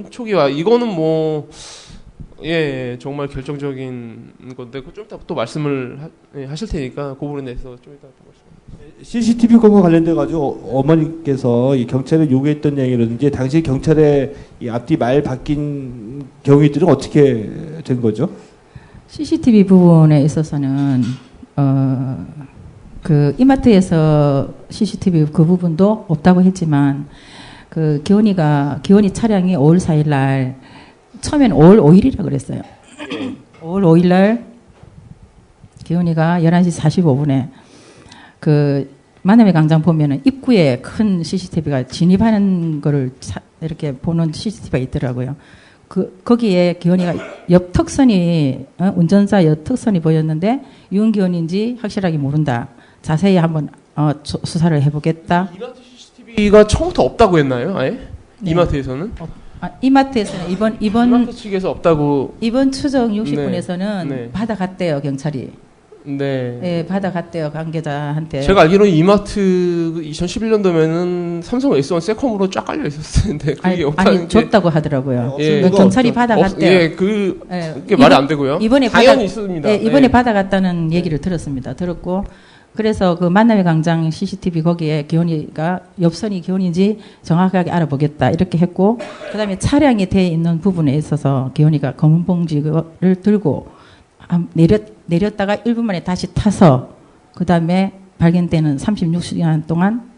초기화 이거는 정말 결정적인 건데 좀 이따 또 말씀을 하실 테니까 그 부분에 대해서 좀 이따 또 말씀. CCTV 건과 관련돼 가지고 어머니께서 이 경찰에 요구했던 얘기라든지 당시 경찰의 이 앞뒤 말 바뀐 경위들은 어떻게 된 거죠? CCTV 부분에 있어서는 그 이마트에서 CCTV 그 부분도 없다고 했지만 그 기원이 차량이 5월 4일 날 처음엔 5월 5일이라 그랬어요. 5월 5일 날 기원이가 11시 45분에 그 만남의 광장 보면은 입구에 큰 CCTV가 진입하는 거를 이렇게 보는 CCTV가 있더라고요. 거기에 기원이가 옆 턱선이 운전자 옆 턱선이 보였는데 윤기원인지 확실하게 모른다. 자세히 한번 수사를 해보겠다. 이마트 CCTV가 처음부터 없다고 했나요? 아예? 네. 이마트에서는? 이마트에서는 이마트 측에서 없다고. 이번 추정 60분에서는 네. 받아갔대요, 경찰이. 네. 네, 받아갔대요, 관계자한테. 제가 알기로는 이마트 2011년도면은 삼성 S1 세컴으로 쫙 깔려 있었을 텐데 그게 없다는 게. 줬다고 하더라고요. 예. 경찰이 받아갔대요. 예, 그게 말이 안 되고요. 이번에 당연히 있습니다. 이번에 예. 받아갔다는 얘기를 들었습니다. 들었고 그래서 그 만남의 광장 CCTV 거기에 기원이가 옆선이 기원인지 정확하게 알아보겠다 이렇게 했고 그다음에 차량이 돼 있는 부분에 있어서 기원이가 검은 봉지를 들고 내렸다가 1분 만에 다시 타서 그다음에 발견되는 36시간 동안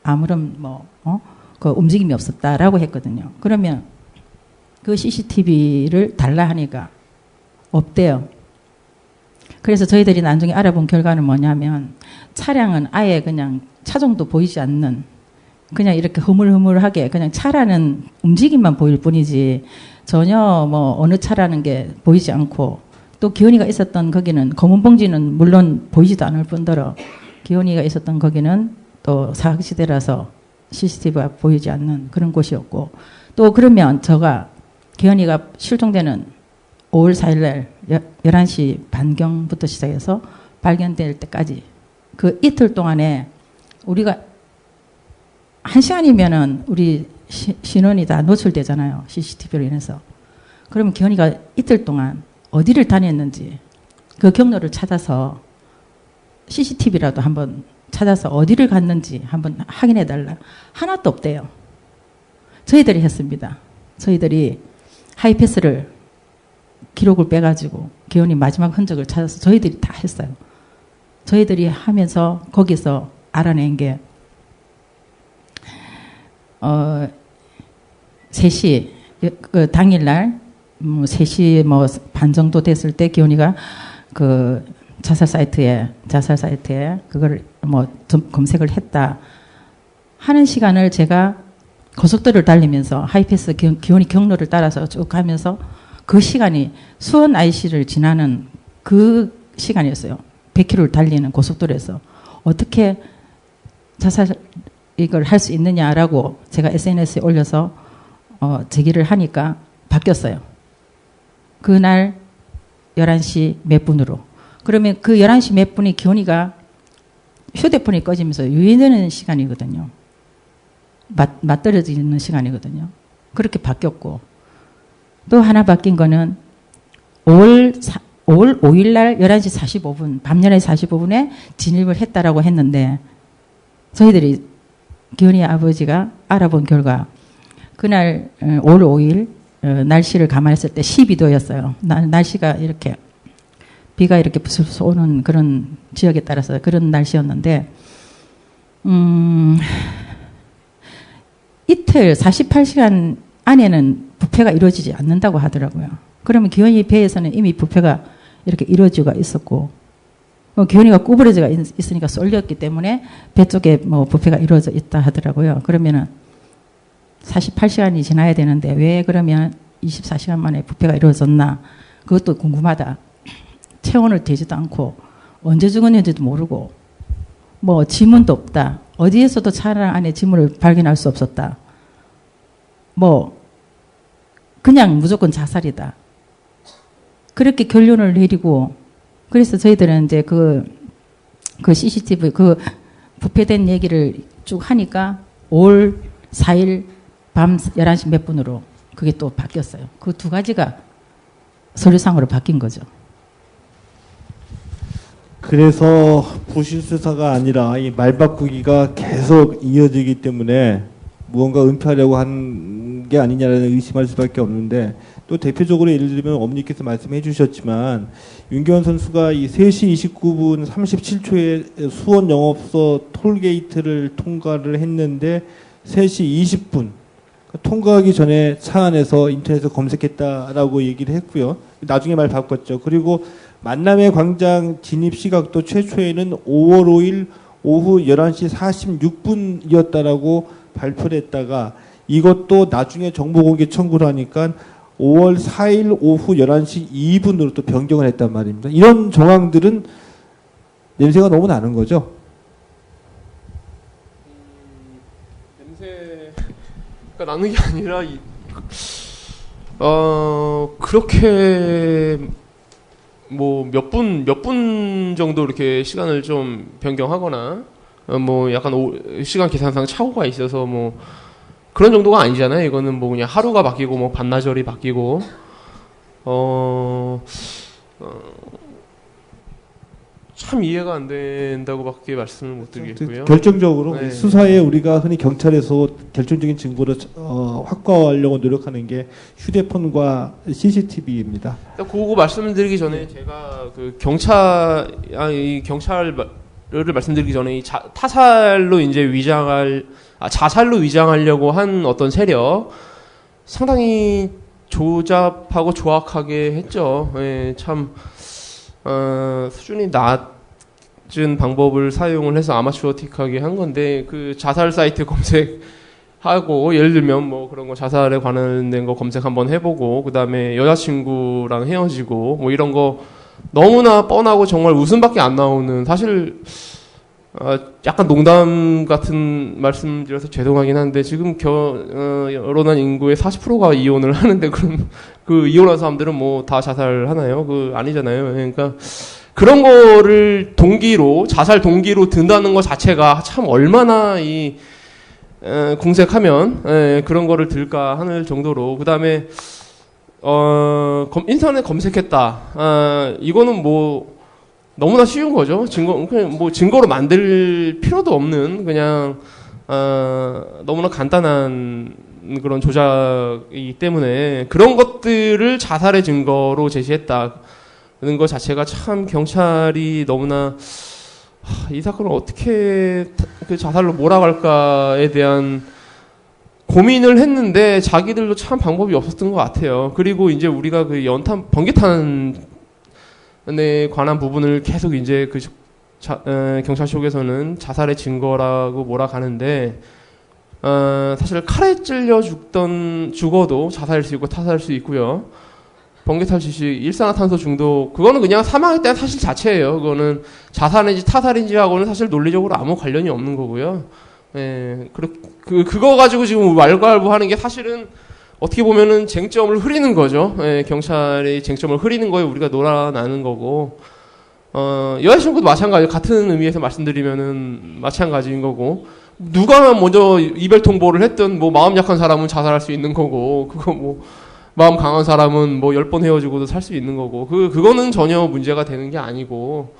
아무런 그 움직임이 없었다라고 했거든요. 그러면 그 CCTV를 달라 하니까 없대요. 그래서 저희들이 나중에 알아본 결과는 뭐냐면 차량은 아예 그냥 차종도 보이지 않는 그냥 이렇게 흐물흐물하게 그냥 차라는 움직임만 보일 뿐이지 전혀 뭐 어느 차라는 게 보이지 않고 또 기원이가 있었던 거기는 검은 봉지는 물론 보이지도 않을 뿐더러 기원이가 있었던 거기는 또 사각지대라서 CCTV가 보이지 않는 그런 곳이었고 또 그러면 기원이가 실종되는 5월 4일 날 11시 반경부터 시작해서 발견될 때까지 그 이틀 동안에 우리가 1시간이면은 우리 신원이 다 노출되잖아요. CCTV로 인해서. 그러면 기원이가 이틀 동안 어디를 다녔는지 그 경로를 찾아서 CCTV라도 한번 찾아서 어디를 갔는지 한번 확인해 달라. 하나도 없대요. 저희들이 했습니다. 저희들이 하이패스를 기록을 빼가지고 기원이 마지막 흔적을 찾아서 저희들이 다 했어요. 저희들이 하면서 거기서 알아낸 게 3시 그 당일날 3시 뭐 반 정도 됐을 때 기원이가 그 자살 사이트에 그걸 뭐 검색을 했다 하는 시간을 제가 고속도로를 달리면서 하이패스 기원이 경로를 따라서 쭉 가면서 그 시간이 수원 IC를 지나는 그 시간이었어요. 100km를 달리는 고속도로에서 어떻게 자살 이걸 할 수 있느냐라고 제가 SNS에 올려서 제기를 하니까 바뀌었어요. 그날 11시 몇 분으로. 그러면 그 11시 몇 분이 기원이가 휴대폰이 꺼지면서 유인되는 시간이거든요. 맞떨어지는 시간이거든요. 그렇게 바뀌었고 또 하나 바뀐 거는 5월 5일 날 11시 45분, 밤 11시 45분에 진입을 했다라고 했는데 저희들이 기원이 아버지가 알아본 결과 그날 5월 5일 날씨를 감안했을 때 12도였어요. 날씨가 이렇게 비가 이렇게 부슬부슬 오는 그런 지역에 따라서 그런 날씨였는데 이틀 48시간 안에는 부패가 이루어지지 않는다고 하더라고요. 그러면 기원이 배에서는 이미 부패가 이렇게 이루어지고 있었고 기원이가 구부러져 있으니까 쏠렸기 때문에 배 쪽에 뭐 부패가 이루어져 있다 하더라고요. 그러면은 48시간이 지나야 되는데 왜 그러면 24시간 만에 부패가 이루어졌나 그것도 궁금하다. 체온을 대지도 않고 언제 죽었는지도 모르고 뭐 지문도 없다. 어디에서도 차량 안에 지문을 발견할 수 없었다. 뭐 그냥 무조건 자살이다. 그렇게 결론을 내리고 그래서 저희들은 이제 그 CCTV 그 부패된 얘기를 쭉 하니까 5월 4일 밤 11시 몇 분으로 그게 또 바뀌었어요. 그 두 가지가 서류상으로 바뀐 거죠. 그래서 부실 수사가 아니라 이 말바꾸기가 계속 이어지기 때문에 무언가 은폐하려고 한 게 아니냐라는 의심할 수밖에 없는데 또 대표적으로 예를 들면 어머니께서 말씀해 주셨지만 윤기원 선수가 이 3시 29분 37초에 수원 영업소 톨게이트를 통과를 했는데 3시 20분 통과하기 전에 차 안에서 인터넷에서 검색했다라고 얘기를 했고요. 나중에 말 바꿨죠. 그리고 만남의 광장 진입 시각도 최초에는 5월 5일 오후 11시 46분이었다라고 발표를 했다가 이것도 나중에 정보 공개 청구를 하니까 5월 4일 오후 11시 2분으로 또 변경을 했단 말입니다. 이런 정황들은 냄새가 너무 나는 거죠. 냄새가 나는 게 아니라 그렇게 뭐 몇 분 정도 이렇게 시간을 좀 변경하거나 뭐 약간 시간 계산상 착오가 있어서 뭐 그런 정도가 아니잖아요. 이거는 뭐 그냥 하루가 바뀌고 뭐 반나절이 바뀌고 참 이해가 안 된다고밖에 말씀을 못 드리겠고요. 결정적으로 네. 수사에 우리가 흔히 경찰에서 결정적인 증거를 확보하려고 노력하는 게 휴대폰과 CCTV입니다. 그거 말씀드리기 전에 제가 그 경찰을 말씀드리기 전에 이 타살로 이제 자살로 위장하려고 한 어떤 세력 상당히 조잡하고 조악하게 했죠. 예, 참 수준이 낮은 방법을 사용을 해서 아마추어틱하게 한 건데 그 자살 사이트 검색하고 예를 들면 뭐 그런 거 자살에 관련된 거 검색 한번 해보고 그 다음에 여자친구랑 헤어지고 뭐 이런 거 너무나 뻔하고 정말 웃음밖에 안 나오는 사실 약간 농담 같은 말씀드려서 죄송하긴 한데 지금 결혼한 인구의 40%가 이혼을 하는데 그럼 그 이혼한 사람들은 뭐 다 자살하나요? 그 아니잖아요. 그러니까 그런 거를 동기로 자살 동기로 든다는 것 자체가 참 얼마나 궁색하면 그런 거를 들까 하는 정도로 그 다음에 인터넷 검색했다. 이거는 뭐 너무나 쉬운 거죠. 증거로 만들 필요도 없는 그냥 너무나 간단한 그런 조작이기 때문에 그런 것들을 자살의 증거로 제시했다는 것 자체가 참 경찰이 너무나 이 사건을 어떻게 그 자살로 몰아갈까에 대한 고민을 했는데 자기들도 참 방법이 없었던 것 같아요. 그리고 이제 우리가 그 번개탄에 관한 부분을 계속 이제 경찰 쪽에서는 자살의 증거라고 몰아가는데 사실 칼에 찔려 죽어도 자살일 수 있고 타살일 수 있고요. 번개탄 지시, 일산화탄소 중독 그거는 그냥 사망했다는 사실 자체예요. 그거는 자살인지 타살인지하고는 사실 논리적으로 아무 관련이 없는 거고요. 예, 그거 가지고 지금 왈가왈부하는 게 사실은 어떻게 보면은 쟁점을 흐리는 거죠. 예, 경찰이 쟁점을 흐리는 거에 우리가 놀아나는 거고, 여자친구도 마찬가지예요. 같은 의미에서 말씀드리면은 마찬가지인 거고, 누가 먼저 이별 통보를 했든 뭐 마음 약한 사람은 자살할 수 있는 거고, 그거 뭐 마음 강한 사람은 뭐 10번 헤어지고도 살 수 있는 거고, 그거는 전혀 문제가 되는 게 아니고,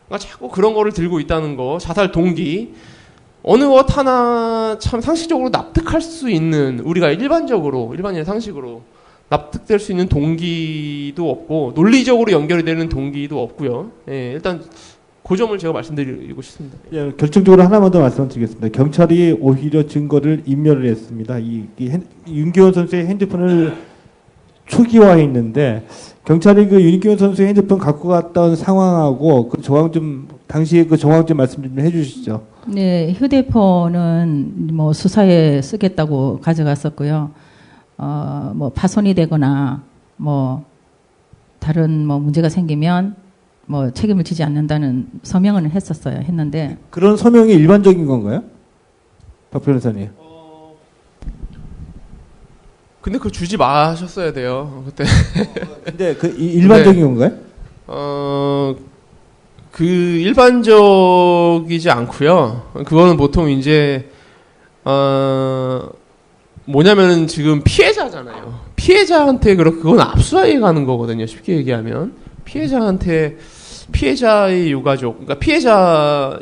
그러니까 자꾸 그런 거를 들고 있다는 거, 자살 동기, 어느 것 하나 참 상식적으로 납득할 수 있는 우리가 일반인의 상식으로 납득될 수 있는 동기도 없고 논리적으로 연결이 되는 동기도 없고요. 예, 일단 그 점을 제가 말씀드리고 싶습니다. 예, 결정적으로 하나만 더 말씀드리겠습니다. 경찰이 오히려 증거를 인멸을 했습니다. 윤기원 선수의 핸드폰을 초기화했는데 경찰이 그 윤기원 선수의 핸드폰 갖고 갔던 상황하고 그 정황 좀 당시에 그 정황 좀 말씀 좀 해주시죠. 네, 휴대폰은 뭐 수사에 쓰겠다고 가져갔었고요. 뭐 파손이 되거나 뭐 다른 뭐 문제가 생기면 뭐 책임을 지지 않는다는 서명은 했는데 그런 서명이 일반적인 건가요? 박 변호사님. 근데 그거 주지 마셨어야 돼요. 그때. 근데 그 일반적인 건가요? 그 일반적이지 않고요. 그거는 보통 이제 뭐냐면은 지금 피해자잖아요. 피해자한테 그건 압수하에 가는 거거든요. 쉽게 얘기하면 피해자의 유가족, 그러니까 피해자나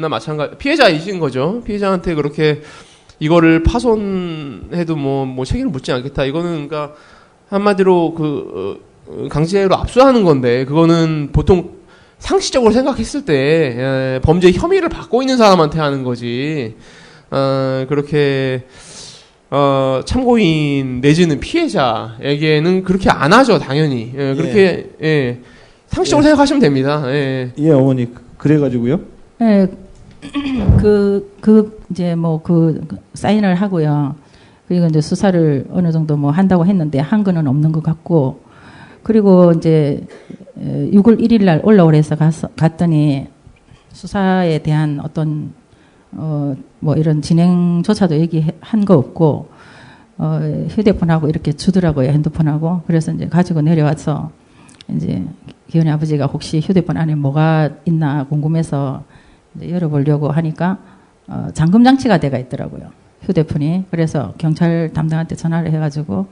마찬가지, 피해자이신 거죠. 피해자한테 그렇게 이거를 파손해도 뭐 책임을 묻지 않겠다. 이거는 그러니까 한마디로 강제로 압수하는 건데 그거는 보통 상식적으로 생각했을 때 범죄 혐의를 받고 있는 사람한테 하는 거지. 그렇게 참고인 내지는 피해자에게는 그렇게 안 하죠, 당연히. 그렇게 상식적으로 생각하시면 됩니다. 예, 어머니 그래가지고요. 예, 이제 뭐 사인을 하고요. 그리고 이제 수사를 어느 정도 뭐 한다고 했는데 한 거는 없는 것 같고, 그리고 이제 6월 1일 날 올라오래서 갔더니 수사에 대한 어떤 뭐 이런 진행조차도 얘기한 거 없고, 휴대폰하고 이렇게 주더라고요. 핸드폰하고. 그래서 이제 가지고 내려와서 이제 기현이 아버지가 혹시 휴대폰 안에 뭐가 있나 궁금해서 이제 열어보려고 하니까 잠금 장치가 돼가 있더라고요. 휴대폰이. 그래서 경찰 담당한테 전화를 해가지고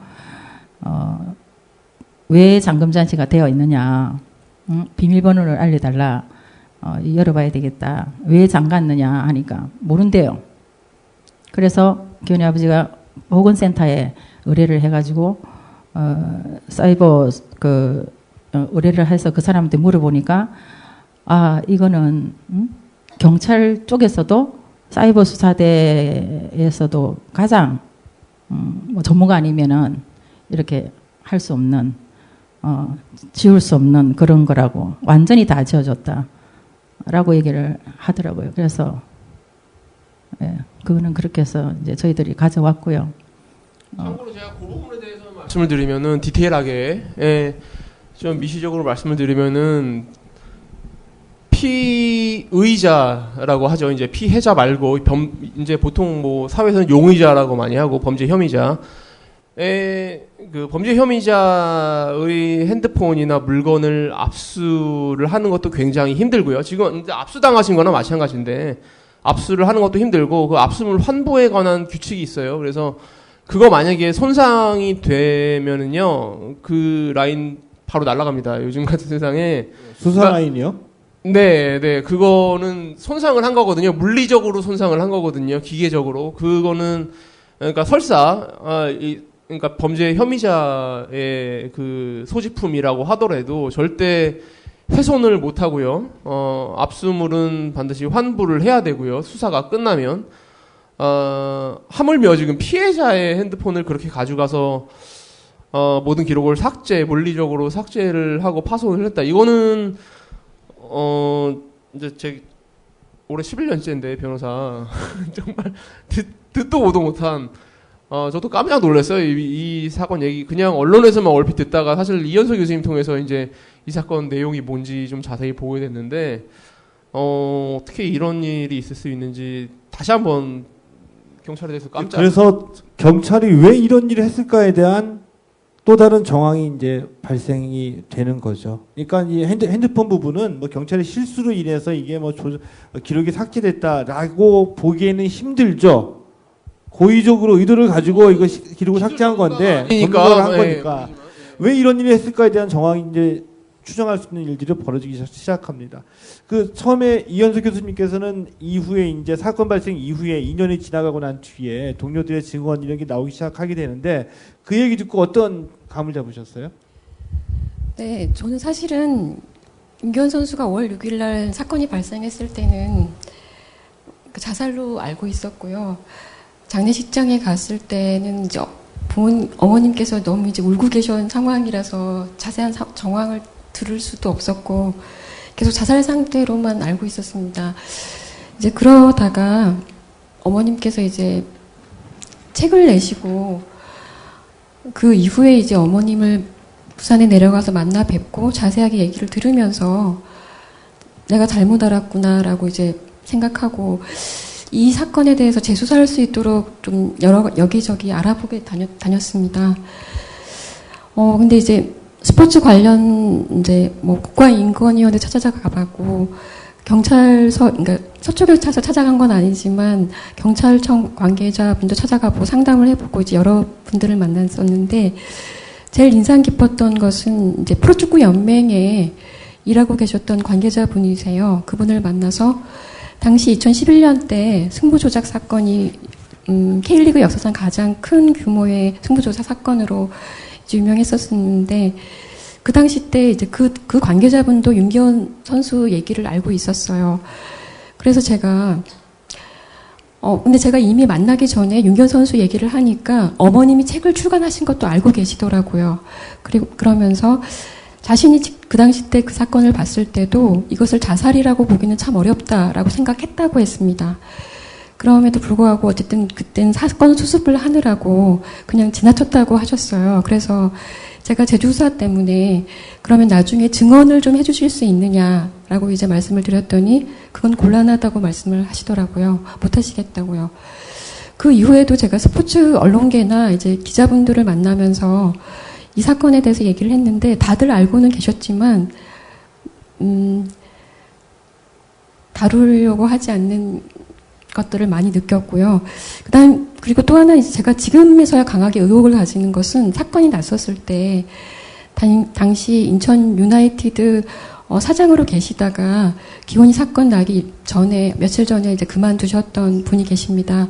왜 잠금 장치가 되어 있느냐, 비밀번호를 알려달라, 열어봐야 되겠다, 왜 잠갔느냐 하니까 모른대요. 그래서 기현이 아버지가 보건센터에 의뢰를 해가지고 사이버 의뢰를 해서 그 사람한테 물어보니까, 이거는 경찰 쪽에서도 사이버 수사대에서도 가장 뭐 전문가 아니면은 이렇게 할 수 없는, 지울 수 없는 그런 거라고, 완전히 다 지워졌다라고 얘기를 하더라고요. 그래서 그거는 그렇게 해서 이제 저희들이 가져왔고요. 참고로 제가 그 부분에 대해서 말씀을 드리면은 디테일하게 좀 미시적으로 말씀을 드리면은 피의자라고 하죠. 이제 피해자 말고 이제 보통 뭐 사회에서는 용의자라고 많이 하고 범죄 혐의자. 그 범죄 혐의자의 핸드폰이나 물건을 압수를 하는 것도 굉장히 힘들고요. 지금 이제 압수당하신 거나 마찬가지인데 압수를 하는 것도 힘들고, 그 압수물 환부에 관한 규칙이 있어요. 그래서 그거 만약에 손상이 되면은요, 그 라인 바로 날아갑니다. 요즘 같은 세상에. 수사 라인이요? 네. 그거는 손상을 한 거거든요. 물리적으로 손상을 한 거거든요. 기계적으로. 그거는, 그러니까 설사, 그러니까 범죄 혐의자의 그 소지품이라고 하더라도 절대 훼손을 못 하고요. 압수물은 반드시 환부를 해야 되고요. 수사가 끝나면. 하물며 지금 피해자의 핸드폰을 그렇게 가져가서 모든 기록을 물리적으로 삭제를 하고 파손을 했다. 이거는 이제 제 올해 11년째인데 변호사 정말 듣도 보도 못한, 저도 깜짝 놀랐어요. 이 사건 얘기 그냥 언론에서만 얼핏 듣다가 사실 이현석 교수님 통해서 이제 이 사건 내용이 뭔지 좀 자세히 보게 됐는데, 어떻게 이런 일이 있을 수 있는지 다시 한번 경찰에 대해서 깜짝. 그래서 경찰이 왜 이런 일을 했을까에 대한 또 다른 정황이 이제 발생이 되는 거죠. 그러니까 이 핸드폰 부분은 뭐 경찰의 실수로 인해서 이게 뭐 기록이 삭제됐다라고 보기에는 힘들죠. 고의적으로 의도를 가지고 이거 기록을 삭제한 건데, 전문가가 한 거니까 왜 이런 일을 했을까에 대한 정황이 이제 추정할 수 있는 일들이 벌어지기 시작합니다. 그 처음에 이현석 교수님께서는 이후에 이제 사건 발생 이후에 2년이 지나가고 난 뒤에 동료들의 증언 이런 게 나오기 시작하게 되는데, 그 얘기 듣고 어떤 감을 잡으셨어요? 네, 저는 사실은 임기현 선수가 5월 6일 날 사건이 발생했을 때는 그 자살로 알고 있었고요. 장례식장에 갔을 때는 이제 어머님께서 너무 이제 울고 계신 상황이라서 자세한 정황을 들을 수도 없었고 계속 자살 상태로만 알고 있었습니다. 이제 그러다가 어머님께서 이제 책을 내시고 그 이후에 이제 어머님을 부산에 내려가서 만나 뵙고 자세하게 얘기를 들으면서 내가 잘못 알았구나라고 이제 생각하고 이 사건에 대해서 재수사할 수 있도록 좀 여기저기 알아보게 다녔습니다. 근데 이제 스포츠 관련 이제 뭐 국가인권위원회 찾아가봤고 경찰서, 그러니까 서초경찰서 찾아간 건 아니지만 경찰청 관계자분도 찾아가보고 상담을 해보고 이제 여러 분들을 만났었는데 제일 인상 깊었던 것은 이제 프로축구 연맹에 일하고 계셨던 관계자분이세요. 그분을 만나서 당시 2011년 때 승부조작 사건이 K리그 역사상 가장 큰 규모의 승부조작 사건으로 유명했었는데 그 당시 때 이제 그 관계자분도 윤기현 선수 얘기를 알고 있었어요. 그래서 제가 근데 제가 이미 만나기 전에 윤기현 선수 얘기를 하니까 어머님이 책을 출간하신 것도 알고 계시더라고요. 그리고 그러면서 자신이 그 당시 때 그 사건을 봤을 때도 이것을 자살이라고 보기는 참 어렵다라고 생각했다고 했습니다. 그럼에도 불구하고 어쨌든 그땐 사건 수습을 하느라고 그냥 지나쳤다고 하셨어요. 그래서 제가 제주사 때문에 그러면 나중에 증언을 좀 해주실 수 있느냐라고 이제 말씀을 드렸더니 그건 곤란하다고 말씀을 하시더라고요. 못 하시겠다고요. 그 이후에도 제가 스포츠 언론계나 이제 기자분들을 만나면서 이 사건에 대해서 얘기를 했는데 다들 알고는 계셨지만 다루려고 하지 않는 것들을 많이 느꼈고요. 그리고 또 하나 이제 제가 지금에서야 강하게 의혹을 가지는 것은 사건이 났었을 때 당시 인천 유나이티드 사장으로 계시다가 기원이 사건 나기 전에 며칠 전에 이제 그만두셨던 분이 계십니다.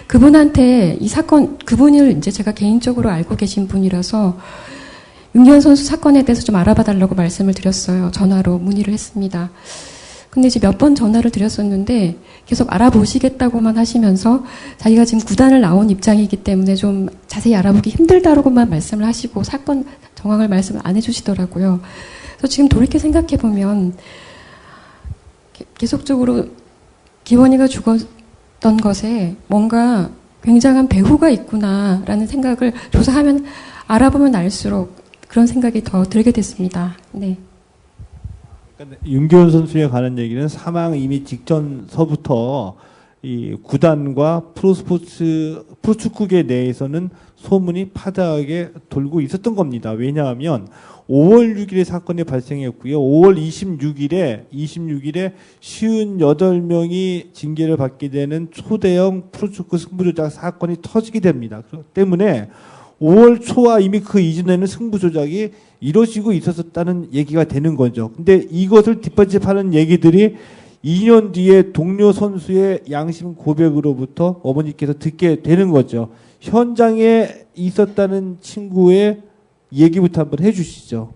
그분한테 이 사건 그분을 이제 제가 개인적으로 알고 계신 분이라서 윤기현 선수 사건에 대해서 좀 알아봐 달라고 말씀을 드렸어요. 전화로 문의를 했습니다. 근데 이제 몇 번 전화를 드렸었는데 계속 알아보시겠다고만 하시면서 자기가 지금 구단을 나온 입장이기 때문에 좀 자세히 알아보기 힘들다라고만 말씀을 하시고 사건 정황을 말씀을 안 해주시더라고요. 그래서 지금 돌이켜 생각해보면 계속적으로 기원이가 죽었던 것에 뭔가 굉장한 배후가 있구나라는 생각을 조사하면 알아보면 알수록 그런 생각이 더 들게 됐습니다. 네. 윤기현 선수에 관한 얘기는 사망 이미 직전서부터 이 구단과 프로축구계 내에서는 소문이 파다하게 돌고 있었던 겁니다. 왜냐하면 5월 6일에 사건이 발생했고요. 5월 26일에 58명이 징계를 받게 되는 초대형 프로축구 승부조작 사건이 터지게 됩니다. 그렇기 때문에 5월 초와 이미 그 이전에는 승부 조작이 이루어지고 있었다는 얘기가 되는 거죠. 근데 이것을 뒷받침하는 얘기들이 2년 뒤에 동료 선수의 양심 고백으로부터 어머니께서 듣게 되는 거죠. 현장에 있었다는 친구의 얘기부터 한번 해주시죠.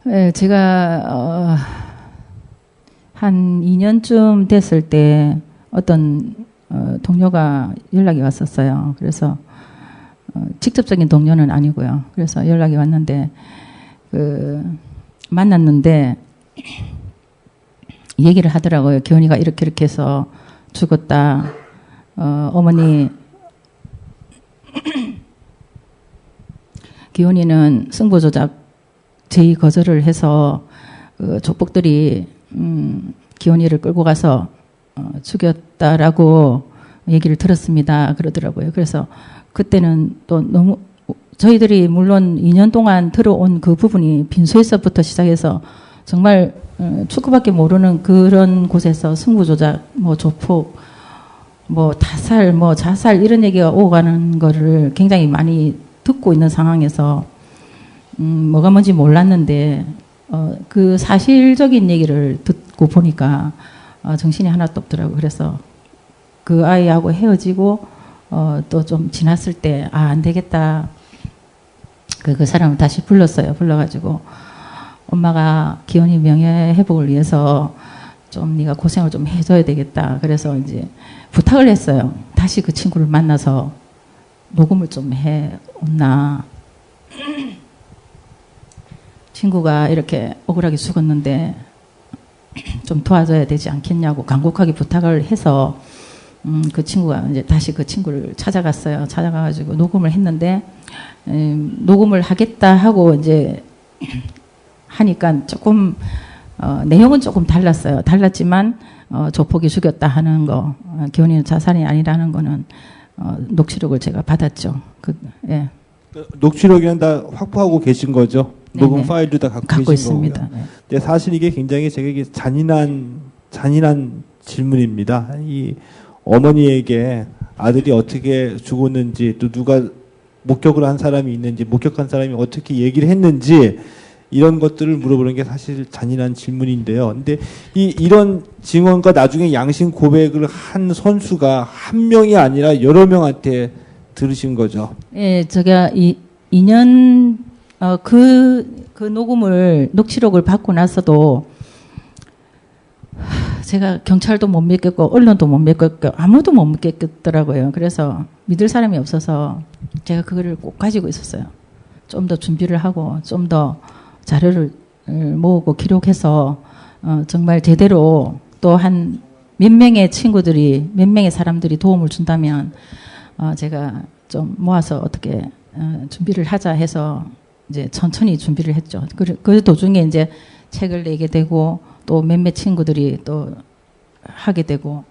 네, 제가 한 2년쯤 됐을 때 어떤 동료가 연락이 왔었어요. 그래서 직접적인 동료는 아니고요. 그래서 연락이 왔는데 만났는데 얘기를 하더라고요. 기원이가 이렇게 해서 죽었다. 어머니 기원이는 승부 조작 제의 거절을 해서 족복들이 기원이를 끌고 가서 죽였다라고 얘기를 들었습니다. 그러더라고요. 그래서 그때는 또 너무 저희들이 물론 2년 동안 들어온 그 부분이 빈소에서부터 시작해서 정말 축구밖에 모르는 그런 곳에서 승부 조작, 뭐 조폭, 뭐 타살, 뭐 자살 이런 얘기가 오고 가는 거를 굉장히 많이 듣고 있는 상황에서 뭐가 뭔지 몰랐는데 그 사실적인 얘기를 듣고 보니까 정신이 하나도 없더라고요. 그래서 그 아이하고 헤어지고 또 좀 지났을 때 안 되겠다. 그 사람을 다시 불렀어요. 불러가지고 엄마가 기원이 명예 회복을 위해서 좀 네가 고생을 좀 해줘야 되겠다. 그래서 이제 부탁을 했어요. 다시 그 친구를 만나서 녹음을 좀 해온나. 친구가 이렇게 억울하게 죽었는데 좀 도와줘야 되지 않겠냐고 간곡하게 부탁을 해서 그 친구가 이제 다시 그 친구를 찾아갔어요. 찾아가가지고 녹음을 했는데 녹음을 하겠다 하고 이제 하니까 조금 내용은 조금 달랐어요. 달랐지만 조폭이 죽였다 하는 거, 기원이는 자살이 아니라는 거는 녹취록을 제가 받았죠. 예. 녹취록이는 다 확보하고 계신 거죠? 네네. 녹음 파일도 다 갖고 계신 있습니다. 거고요. 네. 근데 사실 이게 굉장히 제게 잔인한 질문입니다. 이 어머니에게 아들이 어떻게 죽었는지, 또 누가 목격을 한 사람이 있는지, 목격한 사람이 어떻게 얘기를 했는지, 이런 것들을 물어보는 게 사실 잔인한 질문인데요. 근데 이런 증언과 나중에 양심 고백을 한 선수가 한 명이 아니라 여러 명한테 들으신 거죠. 예, 제가 2년 그 녹취록을 받고 나서도 제가 경찰도 못 믿겠고 언론도 못 믿겠고 아무도 못 믿겠더라고요. 그래서 믿을 사람이 없어서 제가 그거를 꼭 가지고 있었어요. 좀 더 준비를 하고 좀 더 자료를 모으고 기록해서 정말 제대로 또 한 몇 명의 친구들이, 몇 명의 사람들이 도움을 준다면, 제가 좀 모아서 어떻게, 준비를 하자 해서 이제 천천히 준비를 했죠. 그 도중에 이제 책을 내게 되고, 또 몇몇 친구들이 또 하게 되고,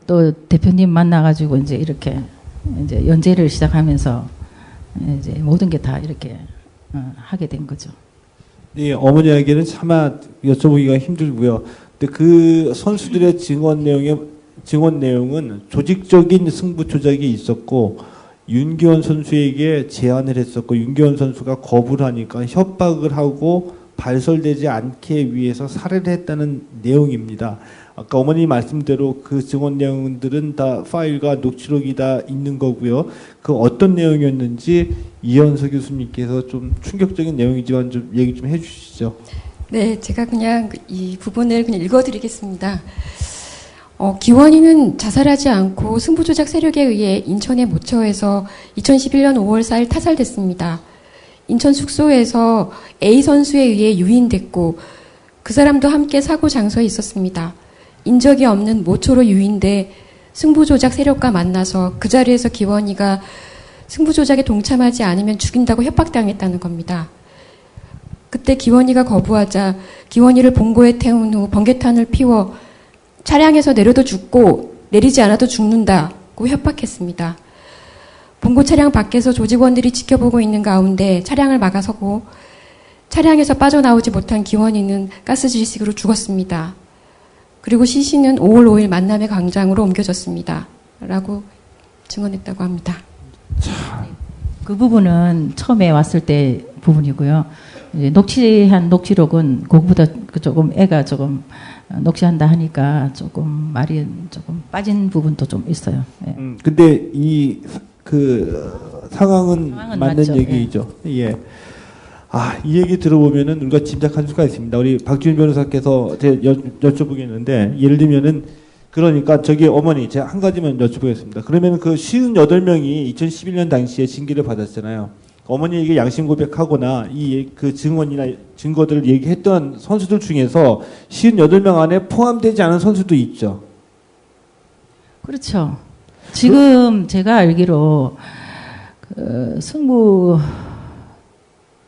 또 대표님 만나가지고 이제 이렇게 이제 연재를 시작하면서 이제 모든 게 다 이렇게 하게 된 거죠. 네, 어머니에게는 차마 여쭤보기가 힘들고요. 근데 그 선수들의 증언 내용은 조직적인 승부 조작이 있었고, 윤기원 선수에게 제안을 했었고, 윤기원 선수가 거부를 하니까 협박을 하고 발설되지 않게 위해서 살해를 했다는 내용입니다. 아까 어머니 말씀대로 그 증언 내용들은 다 파일과 녹취록이 다 있는 거고요. 그 어떤 내용이었는지 이현서 교수님께서 좀 충격적인 내용이지만 좀 얘기 좀 해주시죠. 네, 제가 그냥 이 부분을 그냥 읽어드리겠습니다. 기원이는 자살하지 않고 승부조작 세력에 의해 인천의 모처에서 2011년 5월 4일 타살됐습니다. 인천 숙소에서 A 선수에 의해 유인됐고 그 사람도 함께 사고 장소에 있었습니다. 인적이 없는 모초로 유인돼 승부조작 세력과 만나서 그 자리에서 기원이가 승부조작에 동참하지 않으면 죽인다고 협박당했다는 겁니다. 그때 기원이가 거부하자 기원이를 봉고에 태운 후 번개탄을 피워 차량에서 내려도 죽고 내리지 않아도 죽는다고 협박했습니다. 봉고 차량 밖에서 조직원들이 지켜보고 있는 가운데 차량을 막아서고 차량에서 빠져나오지 못한 기원이는 가스질식으로 죽었습니다. 그리고 시신은 5월 5일 만남의 광장으로 옮겨졌습니다. 라고 증언했다고 합니다. 그 부분은 처음에 왔을 때 부분이고요. 이제 녹취한 녹취록은 그거보다 조금 애가 조금 녹취한다 하니까 조금 말이 조금 빠진 부분도 좀 있어요. 예. 근데 상황은 맞는 맞죠. 얘기죠. 예. 이 얘기 들어보면은 우리가 짐작할 수가 있습니다. 우리 박지훈 변호사께서 제가 여쭤보겠는데, 예를 들면은, 그러니까 저기 어머니, 제가 한 가지만 여쭤보겠습니다. 그러면 그 58명이 2011년 당시에 징계를 받았잖아요. 어머니에게 양심 고백하거나 그 증언이나 증거들을 얘기했던 선수들 중에서 58명 안에 포함되지 않은 선수도 있죠. 그렇죠. 지금 제가 알기로 승부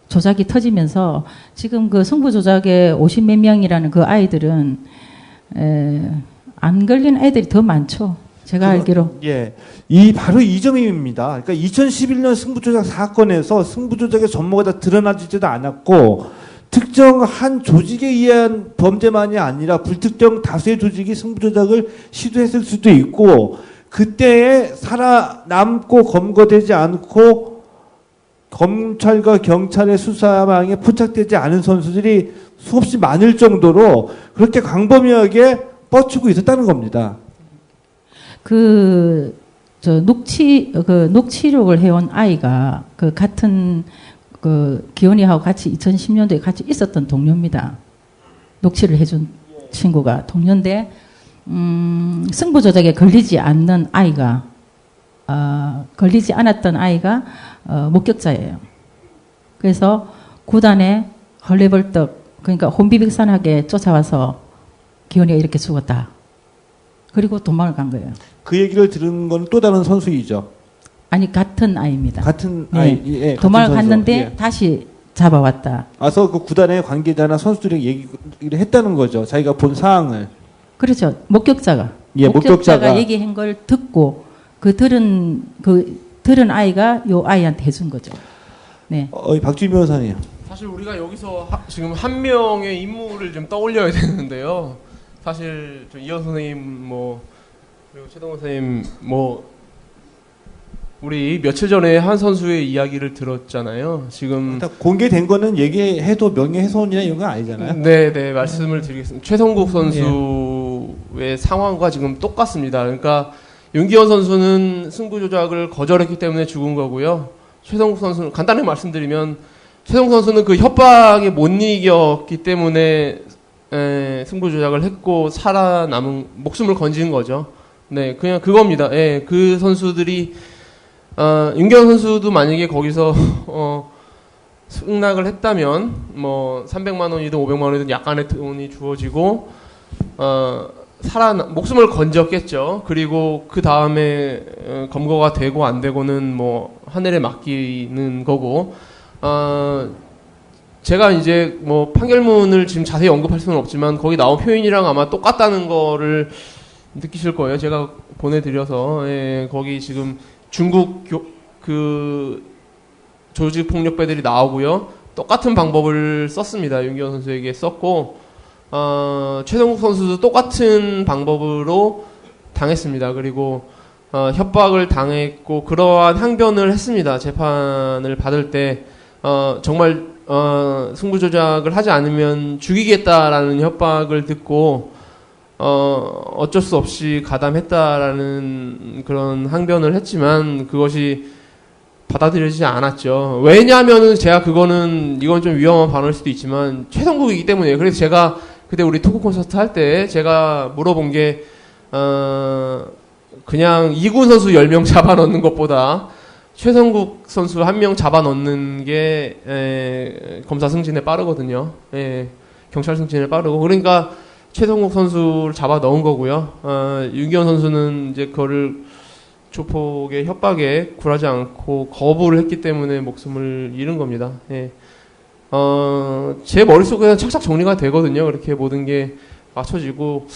조작이 터지면서 지금 그 승부 조작에 50몇 명이라는 그 아이들은 안 걸린 아이들이 더 많죠. 제가 알기로. 예. 바로 이 점입니다. 그러니까 2011년 승부조작 사건에서 승부조작의 전모가 다 드러나지도 않았고, 특정한 조직에 의한 범죄만이 아니라 불특정 다수의 조직이 승부조작을 시도했을 수도 있고, 그때에 살아남고 검거되지 않고 검찰과 경찰의 수사망에 포착되지 않은 선수들이 수없이 많을 정도로 그렇게 광범위하게 뻗치고 있었다는 겁니다. 녹취록을 해온 아이가 같은 기원이하고 같이 2010년도에 같이 있었던 동료입니다. 녹취를 해준 친구가 동료인데, 승부조작에 걸리지 않는 아이가, 걸리지 않았던 아이가, 목격자예요. 그래서 구단에 헐레벌떡, 그러니까 혼비백산하게 쫓아와서 기원이가 이렇게 죽었다. 그리고 도망을 간 거예요. 그 얘기를 들은 건 또 다른 선수이죠. 아니, 같은 아이입니다. 같은 네. 아이. 예, 도망을 같은 선수. 갔는데 예. 다시 잡아왔다. 와서 그 구단의 관계자나 선수들이 얘기를 했다는 거죠. 자기가 본 사항을. 그렇죠. 목격자가. 예, 목격자가 얘기한 걸 듣고 들은 아이가 요 아이한테 해준 거죠. 네. 박주희 변호사님. 사실 우리가 여기서 지금 한 명의 인물을 좀 떠올려야 되는데요. 사실 이현 선생님 그리고 최동원 선생님 우리 며칠 전에 한 선수의 이야기를 들었잖아요. 지금 공개된 거는 얘기해도 명예훼손이나 이런 건 아니잖아요. 네, 말씀을 드리겠습니다. 최성국 선수의 상황과 지금 똑같습니다. 그러니까 윤기현 선수는 승부 조작을 거절했기 때문에 죽은 거고요. 최성국 선수는 간단히 말씀드리면 최성국 선수는 그 협박에 못 이겼기 때문에 승부 조작을 했고 살아남은 목숨을 건진 거죠. 네, 그냥 그겁니다. 그 선수들이 윤기현 선수도 만약에 거기서 승낙을 했다면 300만 원이든 500만 원이든 약간의 돈이 주어지고 목숨을 건졌겠죠. 그리고 그 다음에 검거가 되고 안 되고는 뭐 하늘에 맡기는 거고, 제가 이제 뭐 판결문을 지금 자세히 언급할 수는 없지만 거기 나온 표현이랑 아마 똑같다는 거를 느끼실 거예요. 제가 보내드려서. 거기 지금 중국 그 조직 폭력배들이 나오고요. 똑같은 방법을 썼습니다. 윤기현 선수에게 썼고, 최성국 선수도 똑같은 방법으로 당했습니다. 그리고 협박을 당했고 그러한 항변을 했습니다. 재판을 받을 때 정말 승부 조작을 하지 않으면 죽이겠다라는 협박을 듣고 어쩔 수 없이 가담했다라는 그런 항변을 했지만 그것이 받아들여지지 않았죠. 왜냐하면은 제가 이건 좀 위험한 발언일 수도 있지만 최성국이기 때문에요. 그래서 제가 그때 우리 토크 콘서트 할 때 제가 물어본 게 그냥 이군 선수 10명 잡아 넣는 것보다 최성국 선수 1명 잡아 넣는 게 검사 승진에 빠르거든요. 경찰 승진에 빠르고. 그러니까 최성국 선수를 잡아 넣은 거고요. 윤기현 선수는 이제 그거를 조폭의 협박에 굴하지 않고 거부를 했기 때문에 목숨을 잃은 겁니다. 제 머릿속에는 착착 정리가 되거든요. 그렇게 모든 게 맞춰지고,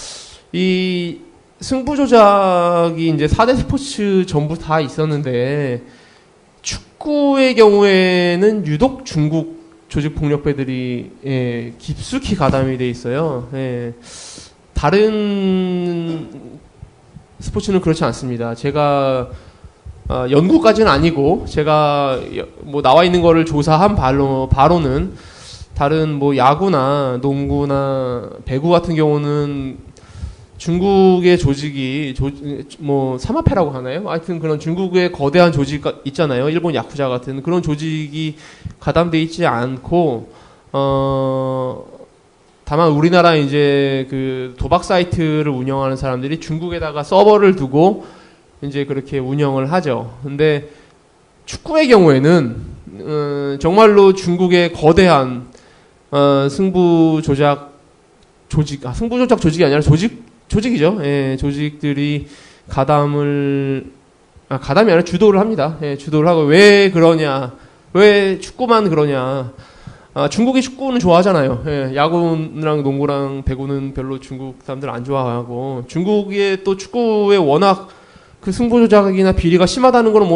이 승부 조작이 이제 4대 스포츠 전부 다 있었는데, 축구의 경우에는 유독 중국 조직 폭력배들이 깊숙이 가담이 돼 있어요. 다른 스포츠는 그렇지 않습니다. 제가 연구까지는 아니고 제가 뭐 나와 있는 거를 조사한 바로는 다른 뭐 야구나 농구나 배구 같은 경우는 중국의 조직이 뭐 사마페라고 하나요? 하여튼 그런 중국의 거대한 조직 있잖아요. 일본 야쿠자 같은 그런 조직이 가담돼 있지 않고 다만 우리나라 이제 그 도박 사이트를 운영하는 사람들이 중국에다가 서버를 두고 이제 그렇게 운영을 하죠. 근데 축구의 경우에는 정말로 중국의 거대한 승부 조작 조직이 아니라 조직이죠. 조직들이 가담이 아니라 주도를 합니다. 주도를 하고 왜 그러냐? 왜 축구만 그러냐? 중국이 축구는 좋아하잖아요. 야구랑 농구랑 배구는 별로 중국 사람들 안 좋아하고, 중국의 또 축구에 워낙 그 승부 조작이나 비리가 심하다는 거는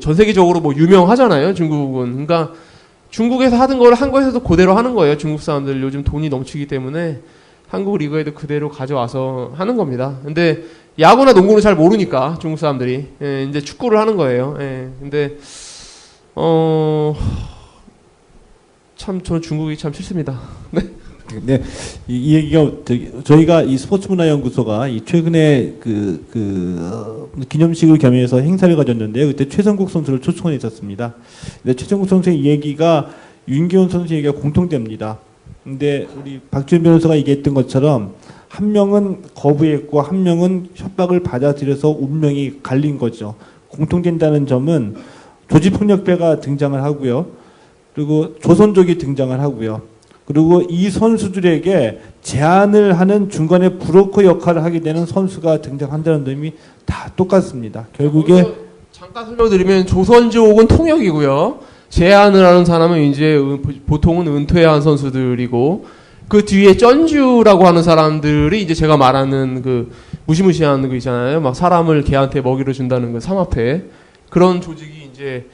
전 세계적으로 유명하잖아요. 중국은. 그러니까 중국에서 하던 걸 한국에서도 그대로 하는 거예요. 중국 사람들 요즘 돈이 넘치기 때문에 한국 리그에도 그대로 가져와서 하는 겁니다. 근데 야구나 농구는 잘 모르니까 중국 사람들이 이제 축구를 하는 거예요. 근데 참 저는 중국이 참 싫습니다. 네. 네, 이 얘기가 저희가 이 스포츠문화연구소가 최근에 기념식을 겸해서 행사를 가졌는데요. 그때 최성국 선수를 초청해 있었습니다. 근데 최성국 선수의 이 얘기가 윤기현 선수 얘기가 공통됩니다. 근데 우리 박지훈 변호사가 얘기했던 것처럼 한 명은 거부했고 한 명은 협박을 받아들여서 운명이 갈린 거죠. 공통된다는 점은 조직폭력배가 등장을 하고요. 그리고 조선족이 등장을 하고요. 그리고 이 선수들에게 제안을 하는 중간에 브로커 역할을 하게 되는 선수가 등장한다는 점이 다 똑같습니다. 결국에 잠깐 설명드리면 조선족은 통역이고요. 제안을 하는 사람은 이제 보통은 은퇴한 선수들이고, 그 뒤에 쩐주라고 하는 사람들이 이제 제가 말하는 그 무시무시한 거 있잖아요. 막 사람을 걔한테 먹이를 준다는 그 삼합회, 그런 조직이 이제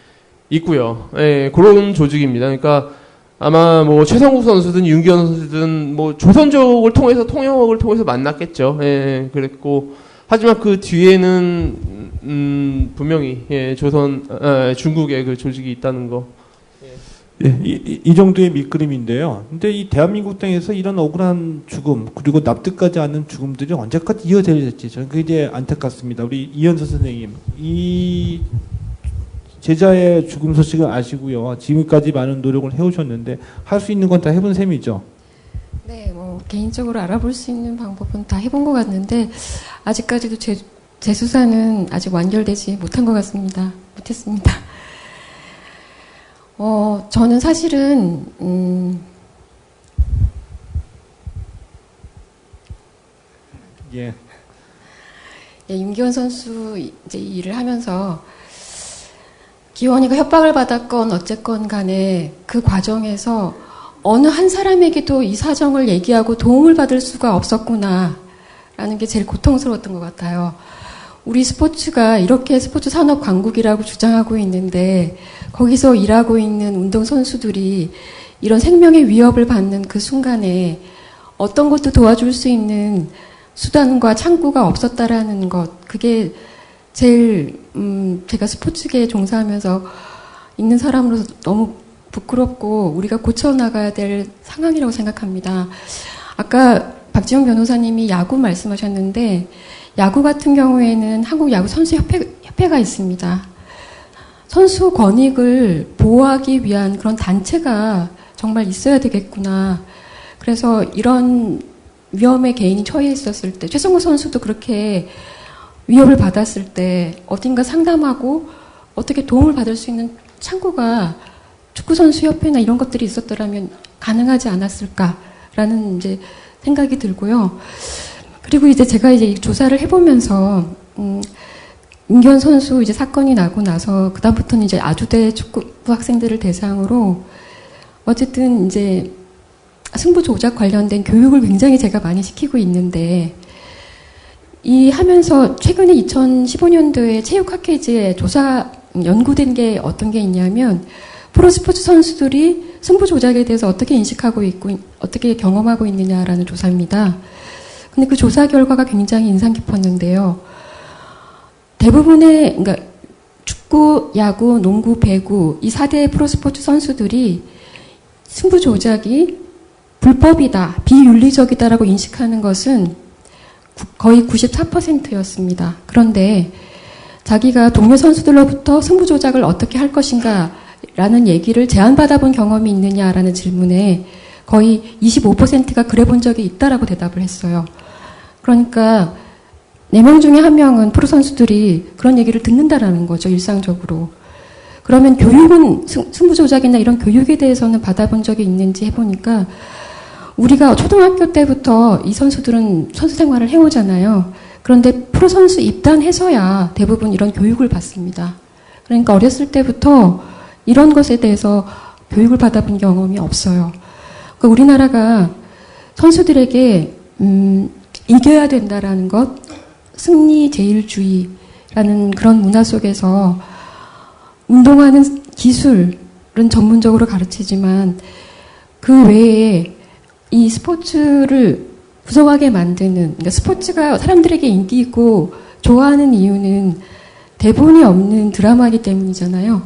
있고요. 그런 조직입니다. 그러니까 아마 뭐 최성국 선수든 윤기현 선수든 뭐 조선족을 통해서 통역을 통해서 만났겠죠. 그랬고, 하지만 그 뒤에는 분명히 중국의 그 조직이 있다는 거. 이 정도의 밑그림인데요. 근데 이 대한민국 땅에서 이런 억울한 죽음, 그리고 납득하지 않는 죽음들이 언제까지 이어질지 저는 그게 이제 안타깝습니다. 우리 이현서 선생님, 이 제자의 죽음 소식을 아시고요. 지금까지 많은 노력을 해오셨는데 할 수 있는 건 다 해본 셈이죠. 네, 뭐 개인적으로 알아볼 수 있는 방법은 다 해본 것 같는데 아직까지도 제 수사는 아직 완결되지 못한 것 같습니다. 못했습니다. 저는 사실은 예. 예, 임기원 선수 이제 이 일을 하면서 기원이가 협박을 받았건 어쨌건 간에 그 과정에서 어느 한 사람에게도 이 사정을 얘기하고 도움을 받을 수가 없었구나라는 게 제일 고통스러웠던 것 같아요. 우리 스포츠가 이렇게 스포츠 산업 강국이라고 주장하고 있는데 거기서 일하고 있는 운동선수들이 이런 생명의 위협을 받는 그 순간에 어떤 것도 도와줄 수 있는 수단과 창구가 없었다라는 것, 그게 제일 제가 스포츠계에 종사하면서 있는 사람으로서 너무 부끄럽고 우리가 고쳐나가야 될 상황이라고 생각합니다. 아까 박지영 변호사님이 야구 말씀하셨는데 야구 같은 경우에는 한국야구선수협회가 있습니다. 선수 권익을 보호하기 위한 그런 단체가 정말 있어야 되겠구나. 그래서 이런 위험에 개인이 처해 있었을 때 최성호 선수도 그렇게 위협을 받았을 때 어딘가 상담하고 어떻게 도움을 받을 수 있는 창구가 축구선수협회나 이런 것들이 있었더라면 가능하지 않았을까라는 이제 생각이 들고요. 그리고 이제 제가 이제 조사를 해보면서 임기원 선수 이제 사건이 나고 나서 그다음부터는 이제 아주대 축구부 학생들을 대상으로 어쨌든 이제 승부 조작 관련된 교육을 굉장히 제가 많이 시키고 있는데 이 하면서 최근에 2015년도에 체육학회지에 조사 연구된 게 어떤 게 있냐면 프로스포츠 선수들이 승부 조작에 대해서 어떻게 인식하고 있고 어떻게 경험하고 있느냐라는 조사입니다. 근데 그 조사 결과가 굉장히 인상 깊었는데요. 대부분의 그러니까 축구, 야구, 농구, 배구 이 4대 프로스포츠 선수들이 승부 조작이 불법이다, 비윤리적이다라고 인식하는 것은 거의 94%였습니다. 그런데 자기가 동료 선수들로부터 승부 조작을 어떻게 할 것인가 라는 얘기를 제안받아 본 경험이 있느냐라는 질문에 거의 25%가 그래 본 적이 있다라고 대답을 했어요. 그러니까 4명 중에 1명은 프로 선수들이 그런 얘기를 듣는다라는 거죠, 일상적으로. 그러면 교육은 승부 조작이나 이런 교육에 대해서는 받아본 적이 있는지 해보니까 우리가 초등학교 때부터 이 선수들은 선수 생활을 해오잖아요. 그런데 프로 선수 입단해서야 대부분 이런 교육을 받습니다. 그러니까 어렸을 때부터 이런 것에 대해서 교육을 받아본 경험이 없어요. 그러니까 우리나라가 선수들에게 이겨야 된다라는 것, 승리 제일주의라는 그런 문화 속에서 운동하는 기술은 전문적으로 가르치지만 그 외에 이 스포츠를 구성하게 만드는, 그러니까 스포츠가 사람들에게 인기 있고 좋아하는 이유는 대본이 없는 드라마이기 때문이잖아요.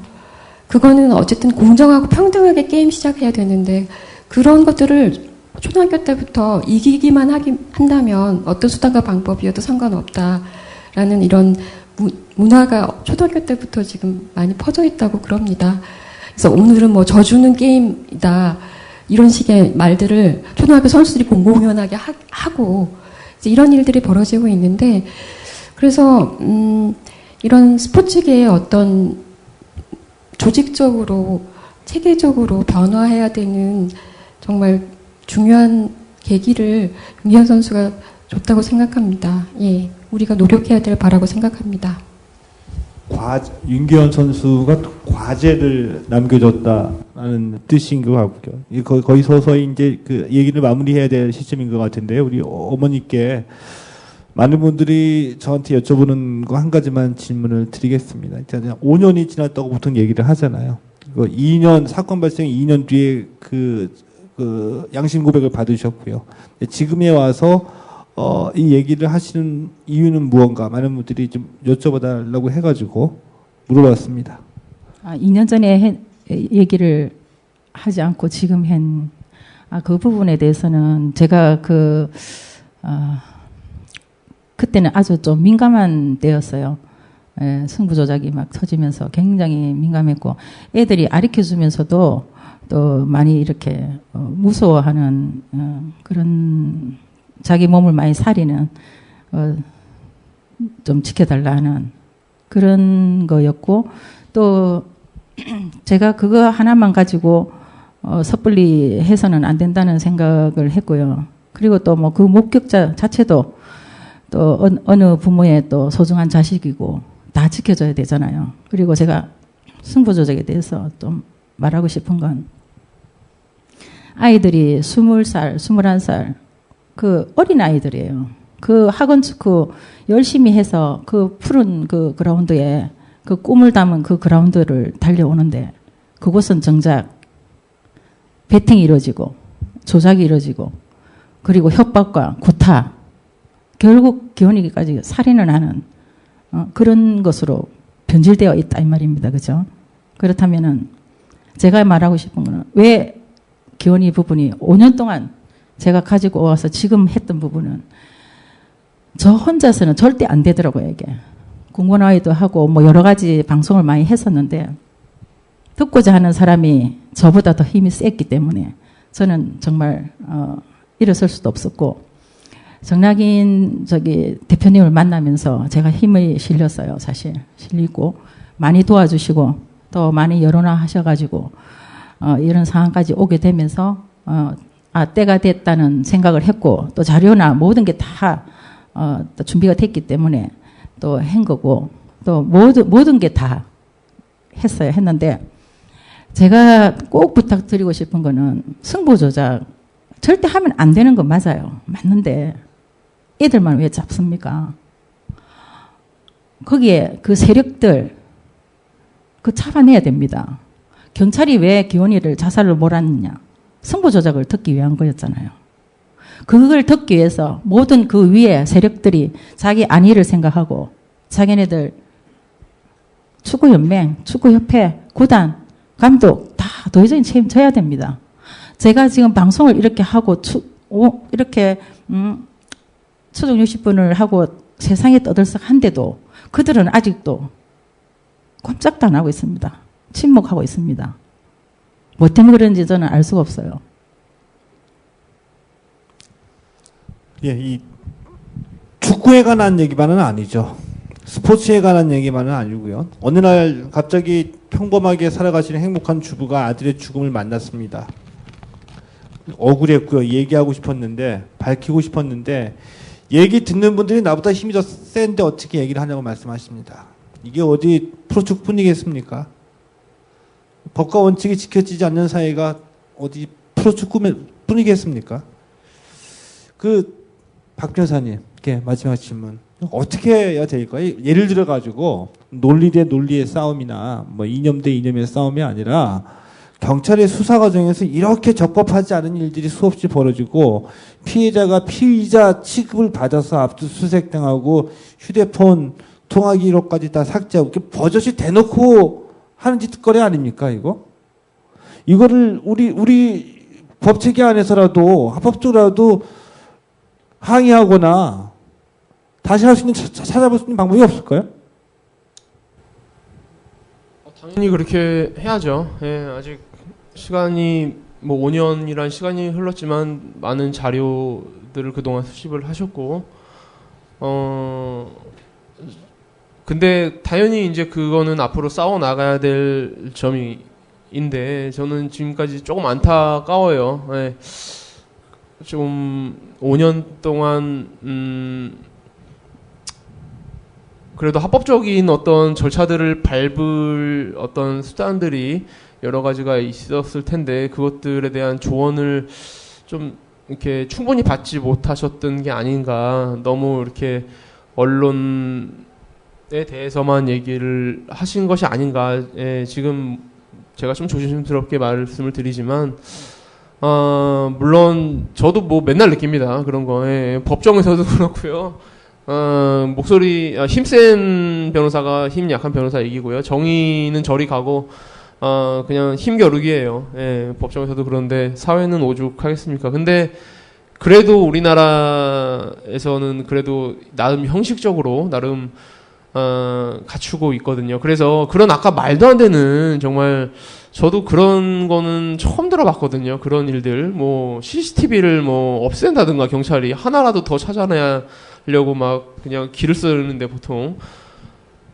그거는 어쨌든 공정하고 평등하게 게임 시작해야 되는데 그런 것들을 초등학교 때부터 이기기만 한다면 어떤 수단과 방법이어도 상관없다라는 이런 문화가 초등학교 때부터 지금 많이 퍼져 있다고 그럽니다. 그래서 오늘은 뭐 져주는 게임이다. 이런 식의 말들을 초등학교 선수들이 공공연하게 하고 이제 이런 일들이 벌어지고 있는데 그래서 이런 스포츠계의 어떤 조직적으로 체계적으로 변화해야 되는 정말 중요한 계기를 임기원 선수가 줬다고 생각합니다. 예, 우리가 노력해야 될 바라고 생각합니다. 임기원 선수가 과제를 남겨줬다는 뜻인 것 같고요. 거의 서서히 이제 그 얘기를 마무리해야 될 시점인 것 같은데요. 우리 어머니께 많은 분들이 저한테 여쭤보는 거 한 가지만 질문을 드리겠습니다. 5년이 지났다고 보통 얘기를 하잖아요. 2년 사건 발생 2년 뒤에 그 양심 고백을 받으셨고요. 지금에 와서 이 얘기를 하시는 이유는 무언가 많은 분들이 좀 여쭤봐달라고 해가지고 물어봤습니다. 2년 전에 얘기를 하지 않고 지금 그 부분에 대해서는 제가 그때는 아주 좀 민감한 때였어요. 승부 조작이 막 터지면서 굉장히 민감했고 애들이 가르쳐주면서도 또 많이 이렇게 무서워하는 그런 자기 몸을 많이 사리는 좀 지켜달라 하는 그런 거였고 또 제가 그거 하나만 가지고 섣불리 해서는 안 된다는 생각을 했고요. 그리고 또 뭐 그 목격자 자체도 또 어느 부모의 또 소중한 자식이고 다 지켜줘야 되잖아요. 그리고 제가 승부조작에 대해서 좀 말하고 싶은 건 아이들이 20살, 21살 그 어린 아이들이에요. 그 학원 축구 열심히 해서 그 푸른 그 그라운드에 그 꿈을 담은 그 그라운드를 달려오는데 그곳은 정작 배팅이 이루어지고 조작이 이루어지고 그리고 협박과 구타 결국 기혼이기까지 살인을 하는 그런 것으로 변질되어 있다 이 말입니다. 그죠? 그렇다면은 제가 말하고 싶은 거는 왜 기혼이 부분이 5년 동안 제가 가지고 와서 지금 했던 부분은 저 혼자서는 절대 안 되더라고요. 이게 공무원화의도 하고 뭐 여러 가지 방송을 많이 했었는데 듣고자 하는 사람이 저보다 더 힘이 셌기 때문에 저는 정말 일어설 수도 없었고 정락인 대표님을 만나면서 제가 힘이 실렸어요. 사실 실리고 많이 도와주시고 또 많이 여론화하셔가지고 이런 상황까지 오게 되면서 때가 됐다는 생각을 했고 또 자료나 모든 게 다 또 준비가 됐기 때문에 또 한 거고 또 모든 게 다 했는데 제가 꼭 부탁드리고 싶은 거는 승부 조작 절대 하면 안 되는 건 맞아요. 맞는데 애들만 왜 잡습니까? 거기에 그 세력들 잡아내야 됩니다. 경찰이 왜 기원이를 자살로 몰았느냐? 승부 조작을 듣기 위한 거였잖아요. 그걸 듣기 위해서 모든 그 위에 세력들이 자기 안위를 생각하고 자기네들 축구연맹, 축구협회, 구단, 감독 다 도의적인 책임 져야 됩니다. 제가 지금 방송을 이렇게 하고 이렇게 추정 60분을 하고 세상에 떠들썩한데도 그들은 아직도 꼼짝도 안 하고 있습니다. 침묵하고 있습니다. 뭐 때문에 그런지 저는 알 수가 없어요. 예, 이 축구에 관한 얘기만은 아니죠. 스포츠에 관한 얘기만은 아니고요. 어느 날 갑자기 평범하게 살아가시는 행복한 주부가 아들의 죽음을 만났습니다. 억울했고요. 얘기하고 싶었는데 밝히고 싶었는데 얘기 듣는 분들이 나보다 힘이 더 센데 어떻게 얘기를 하냐고 말씀하십니다. 이게 어디 프로축구뿐이겠습니까? 법과 원칙이 지켜지지 않는 사회가 어디 프로축구뿐이겠습니까? 박 변호사님, 마지막 질문. 어떻게 해야 될까요? 예를 들어가지고 논리 대 논리의 싸움이나 뭐 이념 대 이념의 싸움이 아니라 경찰의 수사 과정에서 이렇게 적법하지 않은 일들이 수없이 벌어지고 피해자가 피의자 취급을 받아서 압수수색당하고 휴대폰 통화 기록까지 다 삭제하고 이렇게 버젓이 대놓고 하는 짓거리 아닙니까 이거? 이거를 우리 법체계 안에서라도 합법적으로라도 항의하거나 다시 할 수 있는 찾아볼 수 있는 방법이 없을까요? 당연히 그렇게 해야죠. 예, 아직 시간이 뭐 5년이란 시간이 흘렀지만 많은 자료들을 그동안 수집을 하셨고 근데 당연히 이제 그거는 앞으로 싸워 나가야 될 점인데 저는 지금까지 조금 안타까워요. 예. 좀 5년 동안 그래도 합법적인 어떤 절차들을 밟을 어떤 수단들이 여러 가지가 있었을 텐데 그것들에 대한 조언을 좀 이렇게 충분히 받지 못하셨던 게 아닌가. 너무 이렇게 언론에 대해서만 얘기를 하신 것이 아닌가. 예, 지금 제가 좀 조심스럽게 말씀을 드리지만 물론 저도 뭐 맨날 느낍니다. 그런 거. 예, 법정에서도 그렇고요. 목소리 힘센 변호사가 힘 약한 변호사 얘기고요. 정의는 저리 가고 그냥 힘겨루기예요. 예, 법정에서도 그런데 사회는 오죽하겠습니까? 근데 그래도 우리나라에서는 그래도 나름 형식적으로 나름 갖추고 있거든요. 그래서 그런 아까 말도 안 되는 정말 저도 그런 거는 처음 들어봤거든요. 그런 일들 뭐 CCTV를 뭐 없앤다든가 경찰이 하나라도 더 찾아내려고 막 그냥 길을 쓰는데 보통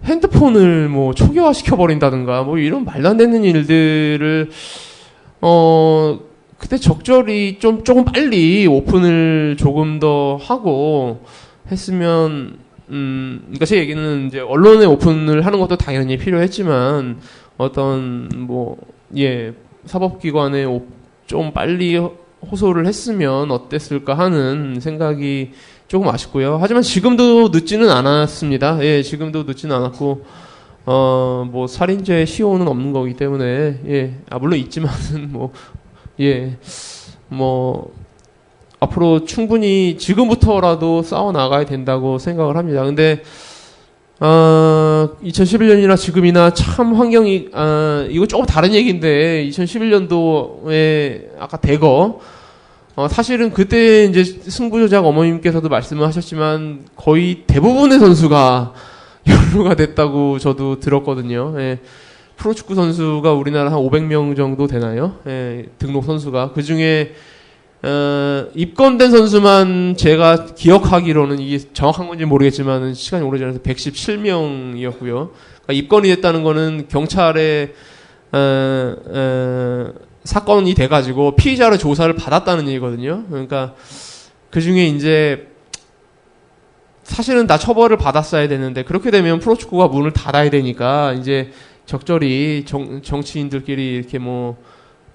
핸드폰을 뭐 초기화 시켜버린다든가 뭐 이런 말도 안 되는 일들을 그때 적절히 조금 빨리 오픈을 조금 더 하고 했으면 그러니까 제 얘기는 이제 언론에 오픈을 하는 것도 당연히 필요했지만 어떤 사법기관에 좀 빨리 호소를 했으면 어땠을까 하는 생각이 조금 아쉽고요. 하지만 지금도 늦지는 않았습니다. 예, 지금도 늦지는 않았고 살인죄 시효는 없는 거기 때문에 물론 있지만은 앞으로 충분히 지금부터라도 싸워 나가야 된다고 생각을 합니다. 근데 2011년이나 지금이나 참 환경이 이거 조금 다른 얘기인데 2011년도에 아까 대거 사실은 그때 이제 승부조작 어머님께서도 말씀을 하셨지만 거의 대부분의 선수가 연루가 됐다고 저도 들었거든요. 예. 프로축구 선수가 우리나라 한 500명 정도 되나요? 예, 등록 선수가. 그 중에 입건된 선수만 제가 기억하기로는 이게 정확한 건지 모르겠지만 시간이 오래전에서 117명이었고요. 그러니까 입건이 됐다는 거는 경찰에 사건이 돼가지고 피의자로 조사를 받았다는 얘기거든요. 그러니까 그 중에 이제 사실은 다 처벌을 받았어야 되는데 그렇게 되면 프로축구가 문을 닫아야 되니까 이제 적절히 정치인들끼리 이렇게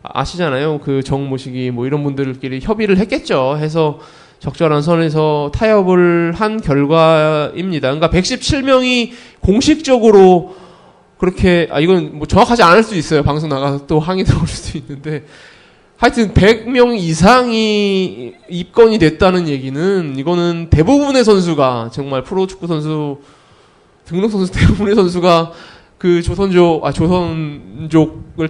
아시잖아요. 그 정모식이 이런 분들끼리 협의를 했겠죠. 해서 적절한 선에서 타협을 한 결과입니다. 그러니까 117명이 공식적으로 그렇게 이건 정확하지 않을 수 있어요. 방송 나가서 또 항의 들어올 수도 있는데 하여튼 100명 이상이 입건이 됐다는 얘기는 이거는 대부분의 선수가 정말 프로축구 선수 등록 선수 대부분의 선수가 그 조선족을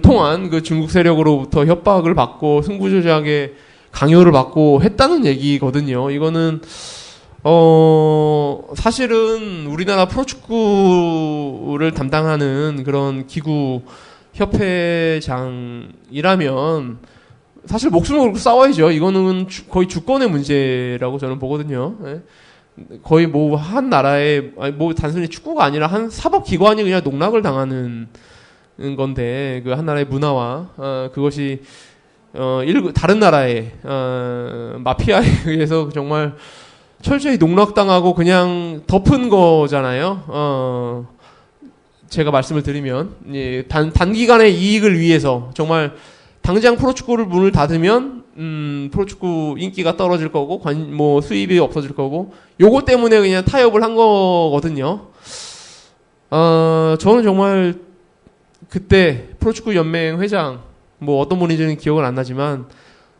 통한 그 중국 세력으로부터 협박을 받고 승부조작에 강요를 받고 했다는 얘기거든요. 이거는 사실은 우리나라 프로축구를 담당하는 그런 기구 협회장이라면 사실 목숨을 걸고 싸워야죠. 이거는 거의 주권의 문제라고 저는 보거든요. 예. 거의 한 나라에 단순히 축구가 아니라 한 사법기관이 그냥 농락을 당하는 건데 그 한 나라의 문화와 그것이 다른 나라의 마피아에 의해서 정말 철저히 농락당하고 그냥 덮은 거잖아요. 제가 말씀을 드리면 단기간의 이익을 위해서 정말 당장 프로축구를 문을 닫으면 프로축구 인기가 떨어질 거고 수입이 없어질 거고 요거 때문에 그냥 타협을 한 거거든요. 저는 정말 그때 프로축구 연맹 회장 어떤 분인지는 기억은 안 나지만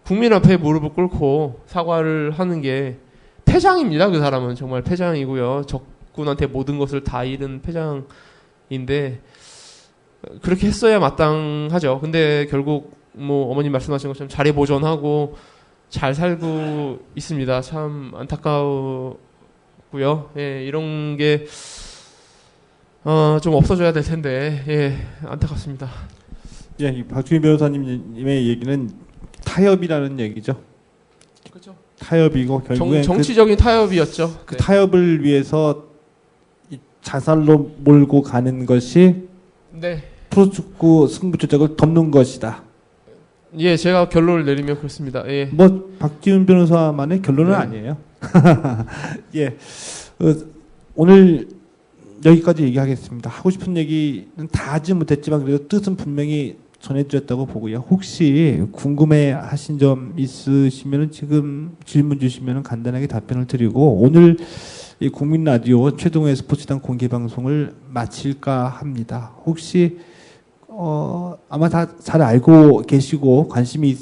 국민 앞에 무릎을 꿇고 사과를 하는 게 패장입니다. 그 사람은 정말 패장이고요. 적군한테 모든 것을 다 잃은 패장인데 그렇게 했어야 마땅하죠. 근데 결국 어머님 말씀하신 것처럼 자리 보존하고 잘 살고 있습니다. 참 안타까우고요. 예, 이런 게 좀 없어져야 될 텐데 안타깝습니다. 예, 박주민 변호사님의 얘기는 타협이라는 얘기죠. 그렇죠. 타협이고 결국엔 정치적인 타협이었죠. 그 타협을 위해서 자살로 몰고 가는 것이 프로축구 승부조작을 덮는 것이다. 예, 제가 결론을 내리면 그렇습니다. 예. 박지훈 변호사만의 결론은 아니에요. 예, 오늘 여기까지 얘기하겠습니다. 하고 싶은 얘기는 다 하지 못했지만 그래도 뜻은 분명히 전해드렸다고 보고요. 혹시 궁금해하신 점 있으시면 지금 질문 주시면 간단하게 답변을 드리고 오늘 이 국민 라디오 최동호의 스포츠당 공개 방송을 마칠까 합니다. 혹시 아마 다 잘 알고 계시고 관심이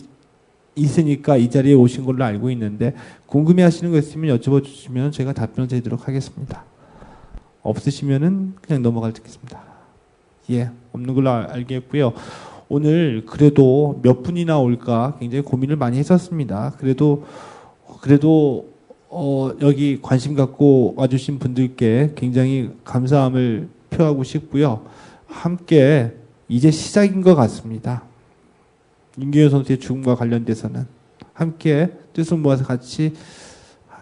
있으니까 이 자리에 오신 걸로 알고 있는데 궁금해하시는 거 있으면 여쭤봐 주시면 제가 답변을 드리도록 하겠습니다. 없으시면은 그냥 넘어갈 듣겠습니다. 예, 없는 걸로 알겠고요. 오늘 그래도 몇 분이나 올까 굉장히 고민을 많이 했었습니다. 그래도 여기 관심 갖고 와주신 분들께 굉장히 감사함을 표하고 싶고요. 함께 이제 시작인 것 같습니다. 윤기현 선수의 죽음과 관련돼서는 함께 뜻을 모아서 같이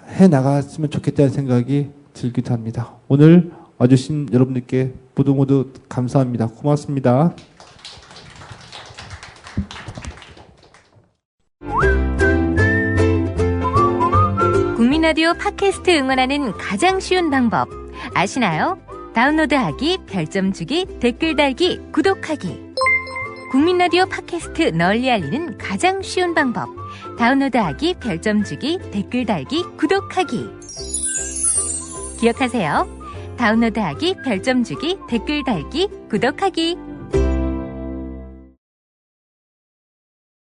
해나갔으면 좋겠다는 생각이 들기도 합니다. 오늘 와주신 여러분들께 모두 감사합니다. 고맙습니다. 국민 국민라디오 팟캐스트 응원하는 가장 쉬운 방법 아시나요? 다운로드하기, 별점 주기, 댓글 달기, 구독하기. 국민라디오 팟캐스트 널리 알리는 가장 쉬운 방법. 다운로드하기, 별점 주기, 댓글 달기, 구독하기. 기억하세요. 다운로드하기, 별점 주기, 댓글 달기, 구독하기.